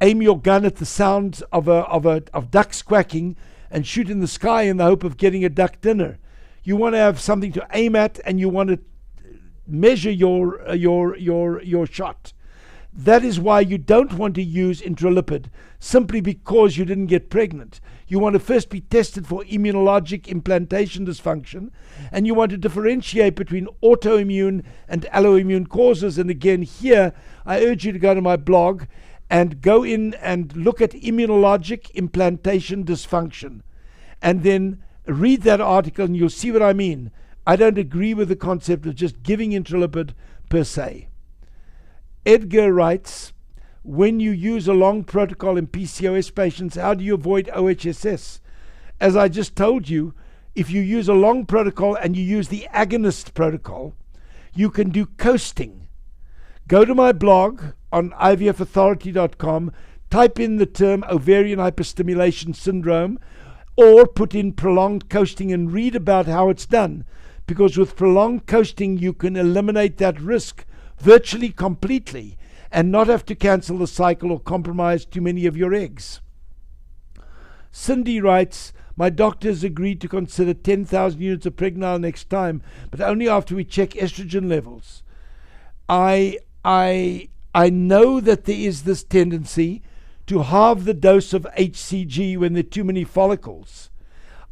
aim your gun at the sound of ducks quacking and shoot in the sky in the hope of getting a duck dinner. You want to have something to aim at, and you want to measure your shot. That is why you don't want to use intralipid, simply because you didn't get pregnant. You want to first be tested for immunologic implantation dysfunction, and you want to differentiate between autoimmune and alloimmune causes. And again, here, I urge you to go to my blog and go in and look at immunologic implantation dysfunction, and then read that article and you'll see what I mean. I don't agree with the concept of just giving intralipid per se. Edgar writes, when you use a long protocol in PCOS patients, how do you avoid OHSS? As I just told you, if you use a long protocol and you use the Agonist protocol, you can do coasting. Go to my blog on ivfauthority.com, type in the term ovarian hyperstimulation syndrome, or put in prolonged coasting and read about how it's done. Because with prolonged coasting, you can eliminate that risk virtually completely and not have to cancel the cycle or compromise too many of your eggs. Cindy writes, my doctor has agreed to consider 10,000 units of Pregnal next time, but only after we check estrogen levels. I know that there is this tendency to halve the dose of HCG when there are too many follicles.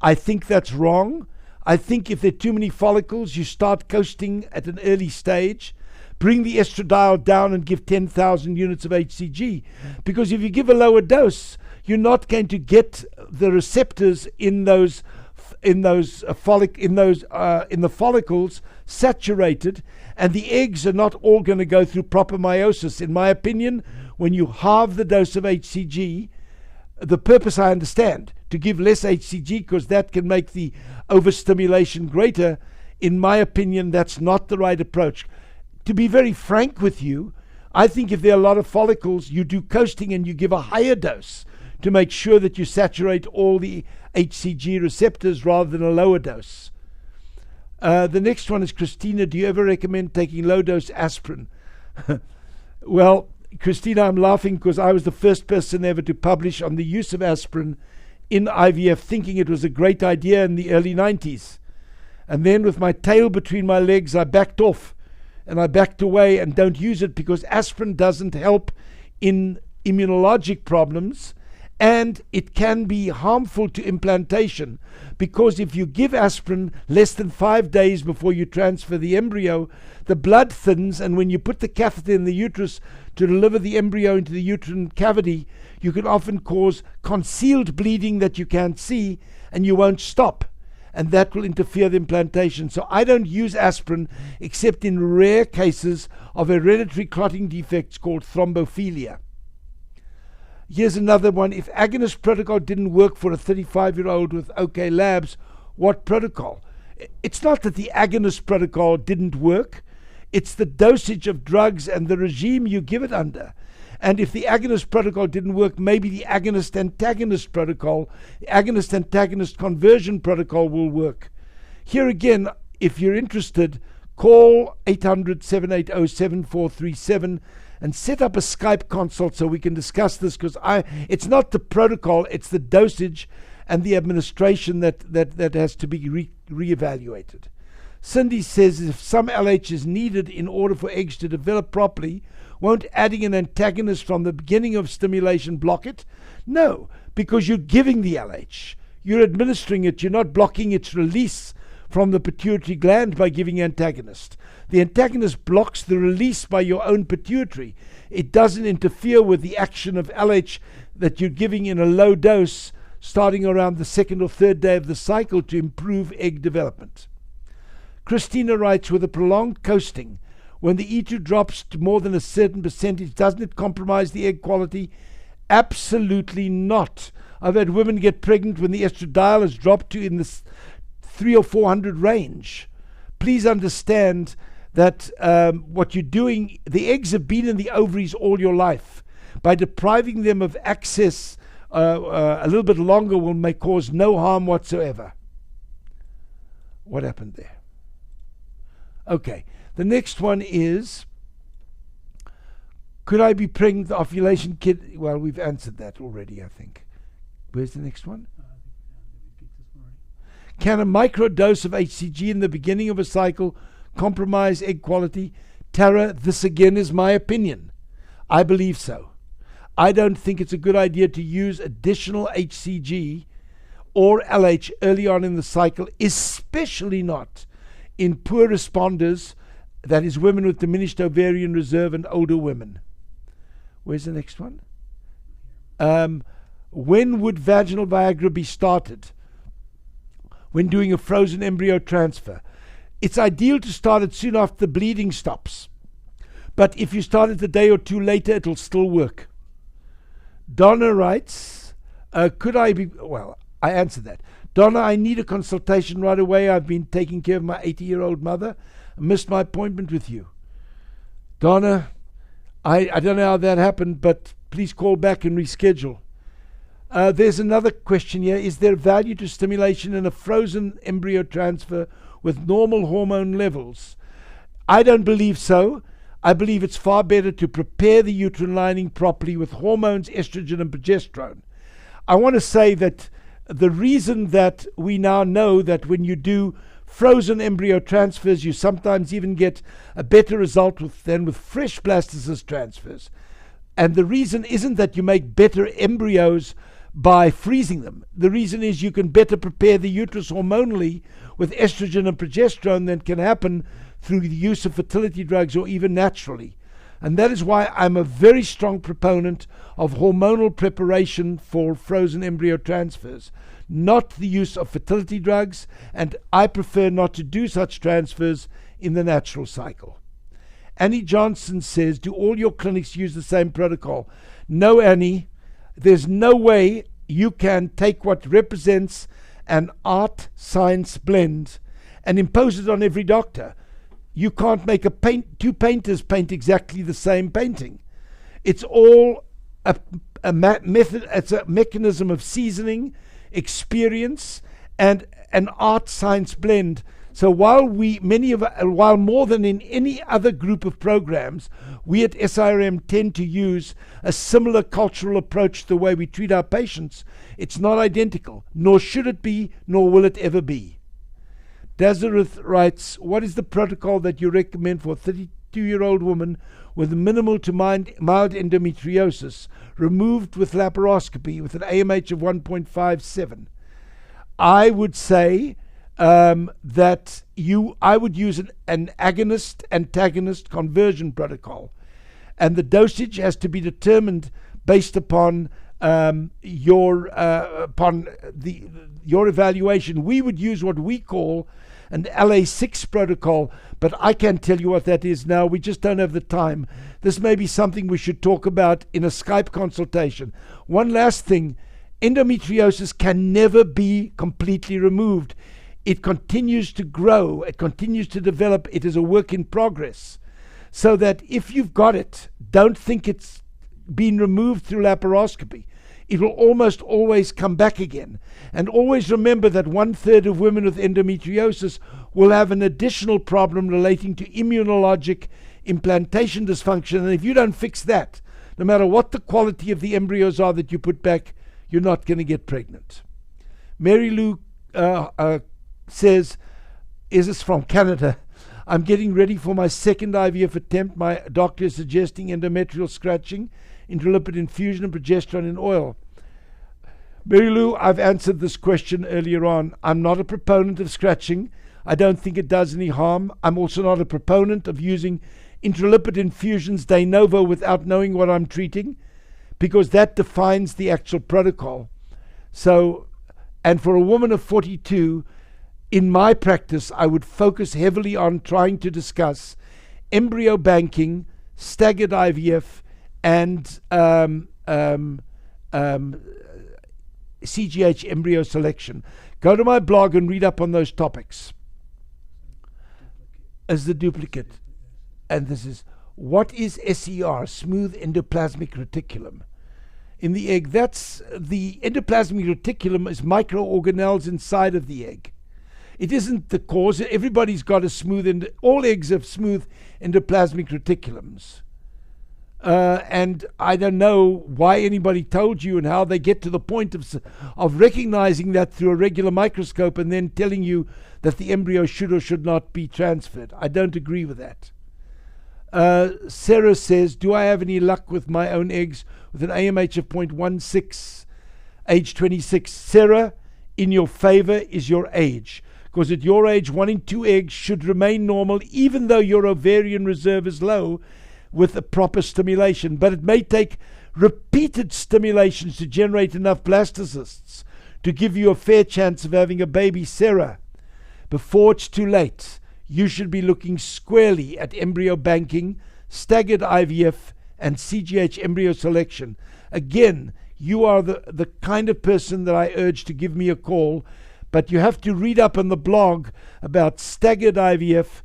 I think that's wrong. I think if there are too many follicles, you start coasting at an early stage, bring the estradiol down and give 10,000 units of HCG. Because if you give a lower dose, you're not going to get the receptors in the follicles saturated, and the eggs are not all going to go through proper meiosis. In my opinion, when you halve the dose of HCG, the purpose I understand, to give less HCG because that can make the overstimulation greater. In my opinion, that's not the right approach. To be very frank with you, I think if there are a lot of follicles, you do coasting and you give a higher dose to make sure that you saturate all the HCG receptors rather than a lower dose. The next one is Christina. Do you ever recommend taking low-dose aspirin? Well, Christina, I'm laughing because I was the first person ever to publish on the use of aspirin in IVF, thinking it was a great idea in the early 90s. And then with my tail between my legs, I backed off and I backed away and don't use it because aspirin doesn't help in immunologic problems, and it can be harmful to implantation because if you give aspirin less than 5 days before you transfer the embryo, the blood thins, and when you put the catheter in the uterus to deliver the embryo into the uterine cavity, you can often cause concealed bleeding that you can't see and you won't stop, and that will interfere with implantation. So I don't use aspirin except in rare cases of hereditary clotting defects called thrombophilia. Here's another one. If agonist protocol didn't work for a 35-year-old with OK labs, what protocol? It's not that the agonist protocol didn't work. It's the dosage of drugs and the regime you give it under. And if the agonist protocol didn't work, maybe the agonist-antagonist protocol, the agonist-antagonist conversion protocol will work. Here again, if you're interested, call 800-780-7437 and set up a Skype consult so we can discuss this, because it's not the protocol, it's the dosage and the administration that has to be reevaluated. Cindy says if some LH is needed in order for eggs to develop properly, won't adding an antagonist from the beginning of stimulation block it? No, because you're giving the LH. You're administering it. You're not blocking its release from the pituitary gland by giving antagonist. The antagonist blocks the release by your own pituitary. It doesn't interfere with the action of LH that you're giving in a low dose starting around the second or third day of the cycle to improve egg development. Christina writes, with a prolonged coasting, when the E2 drops to more than a certain percentage, doesn't it compromise the egg quality? Absolutely not. I've had women get pregnant when the estradiol has dropped to in the 300 or 400 range. Please understand that what you're doing, the eggs have been in the ovaries all your life. By depriving them of access a little bit longer may cause no harm whatsoever. What happened there? Okay, the next one is, could I be pregnant with ovulation kit? Well, we've answered that already, I think. Where's the next one? Can a microdose of HCG in the beginning of a cycle compromise egg quality? Tara, this again is my opinion. I believe so. I don't think it's a good idea to use additional HCG or LH early on in the cycle, especially not in poor responders, that is women with diminished ovarian reserve and older women. Where's the next one? When would vaginal Viagra be started? When doing a frozen embryo transfer. It's ideal to start it soon after the bleeding stops. But if you start it a day or two later, it'll still work. Donna writes, I answered that. Donna, I need a consultation right away. I've been taking care of my 80-year-old mother. I missed my appointment with you. Donna, I don't know how that happened, but please call back and reschedule. There's another question here. Is there value to stimulation in a frozen embryo transfer with normal hormone levels? I don't believe so. I believe it's far better to prepare the uterine lining properly with hormones, estrogen and progesterone. I want to say that the reason that we now know that when you do frozen embryo transfers, you sometimes even get a better result than with fresh blastocyst transfers. And the reason isn't that you make better embryos by freezing them. The reason is you can better prepare the uterus hormonally with estrogen and progesterone than can happen through the use of fertility drugs or even naturally. And that is why I'm a very strong proponent of hormonal preparation for frozen embryo transfers, not the use of fertility drugs, and I prefer not to do such transfers in the natural cycle. Annie Johnson says, do all your clinics use the same protocol? No, Annie. There's no way you can take what represents an art-science blend and impose it on every doctor. You can't make two painters paint exactly the same painting. It's all a method. It's a mechanism of seasoning, experience, and an art-science blend. So while more than in any other group of programs, we at SIRM tend to use a similar cultural approach to the way we treat our patients, it's not identical, nor should it be, nor will it ever be. Dazareth writes, what is the protocol that you recommend for a 32-year-old woman with minimal to mild endometriosis, removed with laparoscopy with an AMH of 1.57? I would say that I would use an agonist antagonist conversion protocol, and the dosage has to be determined based upon your evaluation. We would use what we call an LA6 protocol, but I can't tell you what that is now. We just don't have the time. This may be something we should talk about in a Skype consultation. One last thing, endometriosis can never be completely removed. It continues to grow, it continues to develop, it is a work in progress. So that if you've got it, don't think it's been removed through laparoscopy. It will almost always come back again. And always remember that 1/3 of women with endometriosis will have an additional problem relating to immunologic implantation dysfunction. And if you don't fix that, no matter what the quality of the embryos are that you put back, you're not going to get pregnant. Mary Lou says, is this from Canada? I'm getting ready for my second IVF attempt. My doctor is suggesting endometrial scratching, intralipid infusion, and progesterone in oil. Mary Lou, I've answered this question earlier on. I'm not a proponent of scratching. I don't think it does any harm. I'm also not a proponent of using intralipid infusions de novo without knowing what I'm treating, because that defines the actual protocol. So, and for a woman of 42, in my practice, I would focus heavily on trying to discuss embryo banking, staggered IVF, and CGH embryo selection. Go to my blog and read up on those topics. As the duplicate. And this is, what is SER, smooth endoplasmic reticulum? In the egg, that's the endoplasmic reticulum is microorganelles inside of the egg. It isn't the cause. Everybody's got a smooth all eggs have smooth endoplasmic reticulums. And I don't know why anybody told you and how they get to the point of recognizing that through a regular microscope and then telling you that the embryo should or should not be transferred. I don't agree with that. Sarah says, do I have any luck with my own eggs with an AMH of 0.16, age 26? Sarah, in your favor is your age. Because at your age, 1 in 2 eggs should remain normal, even though your ovarian reserve is low, with a proper stimulation. But it may take repeated stimulations to generate enough blastocysts to give you a fair chance of having a baby. Sarah, before it's too late, you should be looking squarely at embryo banking, staggered IVF, and CGH embryo selection. Again, you are the kind of person that I urge to give me a call. But you have to read up on the blog about staggered IVF,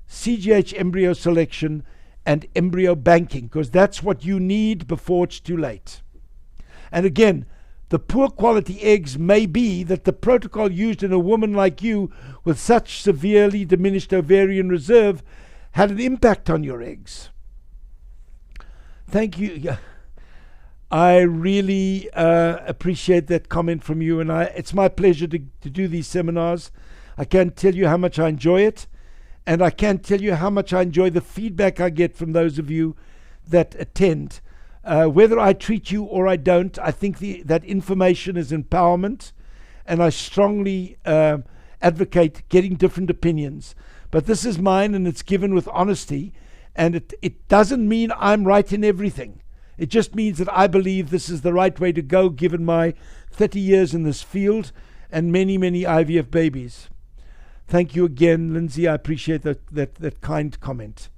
CGH embryo selection, and embryo banking, because that's what you need before it's too late. And again, the poor quality eggs may be that the protocol used in a woman like you with such severely diminished ovarian reserve had an impact on your eggs. Thank you. I really appreciate that comment from you, and it's my pleasure to do these seminars. I can't tell you how much I enjoy it, and I can't tell you how much I enjoy the feedback I get from those of you that attend. Whether I treat you or I don't, I think that information is empowerment, and I strongly advocate getting different opinions. But this is mine, and it's given with honesty, and it doesn't mean I'm right in everything. It just means that I believe this is the right way to go, given my 30 years in this field and many, many IVF babies. Thank you again, Lindsay. I appreciate that kind comment.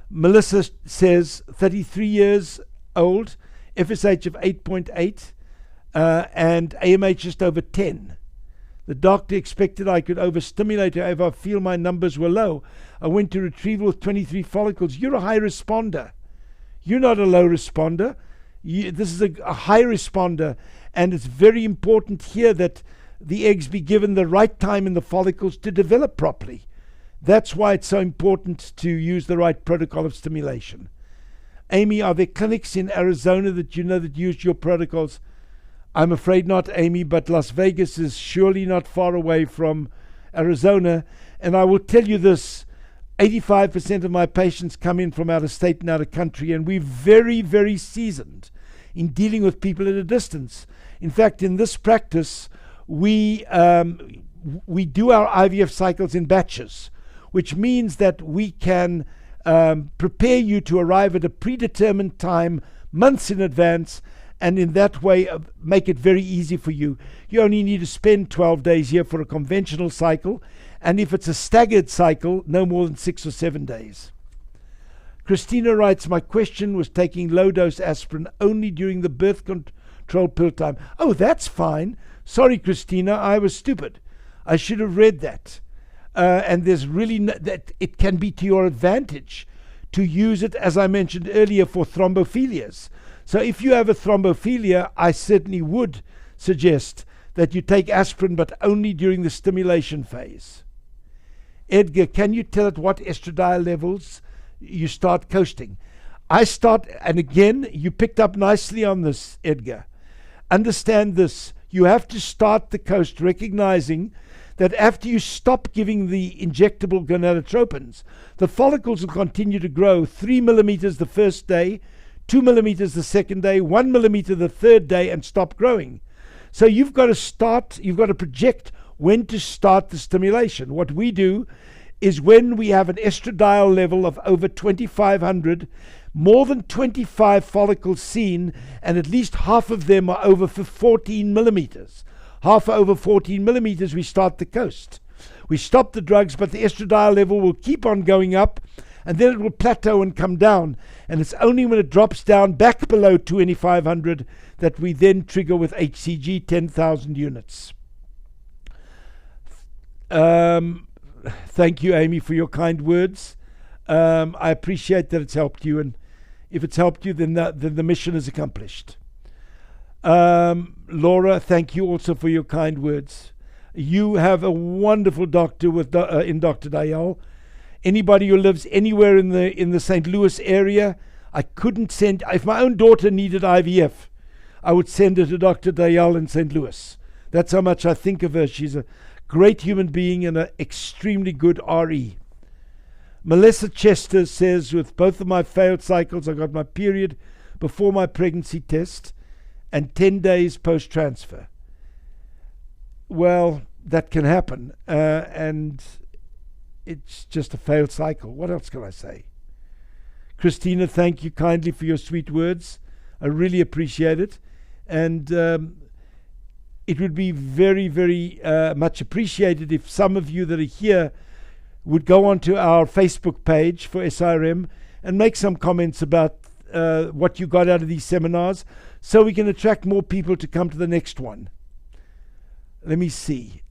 Melissa says, 33 years old, FSH of 8.8, and AMH just over 10. The doctor expected I could overstimulate her if I feel my numbers were low. I went to retrieval with 23 follicles. You're a high responder. You're not a low responder. This is a high responder, and it's very important here that the eggs be given the right time in the follicles to develop properly. That's why it's so important to use the right protocol of stimulation. Amy, are there clinics in Arizona that you know that use your protocols? I'm afraid not, Amy, but Las Vegas is surely not far away from Arizona. And I will tell you this, 85% of my patients come in from out of state and out of country, and we're very, very seasoned in dealing with people at a distance. In fact, in this practice, we do our IVF cycles in batches, which means that we can prepare you to arrive at a predetermined time months in advance, and in that way make it very easy for you. You only need to spend 12 days here for a conventional cycle, and if it's a staggered cycle, no more than 6 or 7 days. Christina writes, my question was taking low-dose aspirin only during the birth control pill time. Oh, that's fine. Sorry, Christina, I was stupid. I should have read that. And there's really that it can be to your advantage to use it, as I mentioned earlier, for thrombophilias. So if you have a thrombophilia, I certainly would suggest that you take aspirin, but only during the stimulation phase. Edgar, can you tell at what estradiol levels you start coasting? I start, and again, you picked up nicely on this, Edgar. Understand this. You have to start the coast recognizing that after you stop giving the injectable gonadotropins, the follicles will continue to grow 3 millimeters the first day, 2 millimeters the second day, 1 millimeter the third day, and stop growing. So you've got to project when to start the stimulation. What we do is when we have an estradiol level of over 2,500, more than 25 follicles seen, and at least half of them are over 14 millimeters. Half are over 14 millimeters, we start the coast. We stop the drugs, but the estradiol level will keep on going up, and then it will plateau and come down. And it's only when it drops down back below 2,500 that we then trigger with HCG 10,000 units. Thank you, Amy, for your kind words. I appreciate that it's helped you, and if it's helped you, then the mission is accomplished. Laura, thank you also for your kind words. You have a wonderful doctor in Dr. Dayal. Anybody who lives anywhere in the St. Louis area, I couldn't send. If my own daughter needed IVF, I would send her to Dr. Dayal in St. Louis. That's how much I think of her. She's a great human being and an extremely good RE. Melissa Chester says, with both of my failed cycles, I got my period before my pregnancy test and 10 days post-transfer. Well, that can happen, and it's just a failed cycle. What else can I say? Christina, thank you kindly for your sweet words. I really appreciate it. And it would be very, very much appreciated if some of you that are here would go onto our Facebook page for SRM and make some comments about what you got out of these seminars, so we can attract more people to come to the next one. Let me see.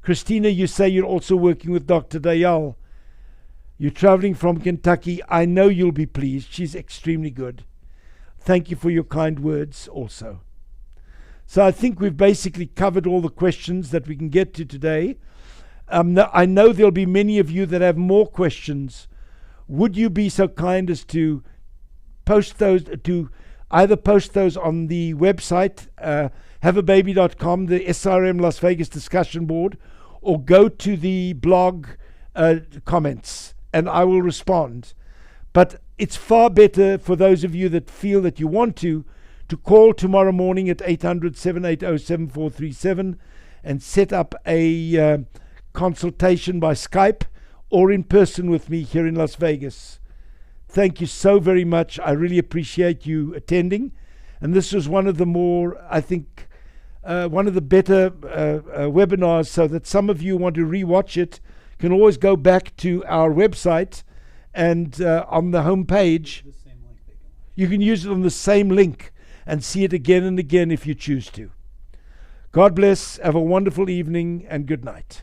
Christina, you say you're also working with Dr. Dayal. You're traveling from Kentucky. I know you'll be pleased. She's extremely good. Thank you for your kind words also. So I think we've basically covered all the questions that we can get to today. I know there'll be many of you that have more questions. Would you be so kind as to post those, to either post those on the website, haveababy.com, the SRM Las Vegas discussion board, or go to the blog comments, and I will respond. But it's far better for those of you that feel that you want to call tomorrow morning at 800-780-7437 and set up a consultation by Skype or in person with me here in Las Vegas. Thank you so very much. I really appreciate you attending. And this was one of the more, I think, one of the better webinars, so that some of you want to rewatch it can always go back to our website, and on the home page you can use it on the same link and see it again and again if you choose to. God bless. Have a wonderful evening and good night.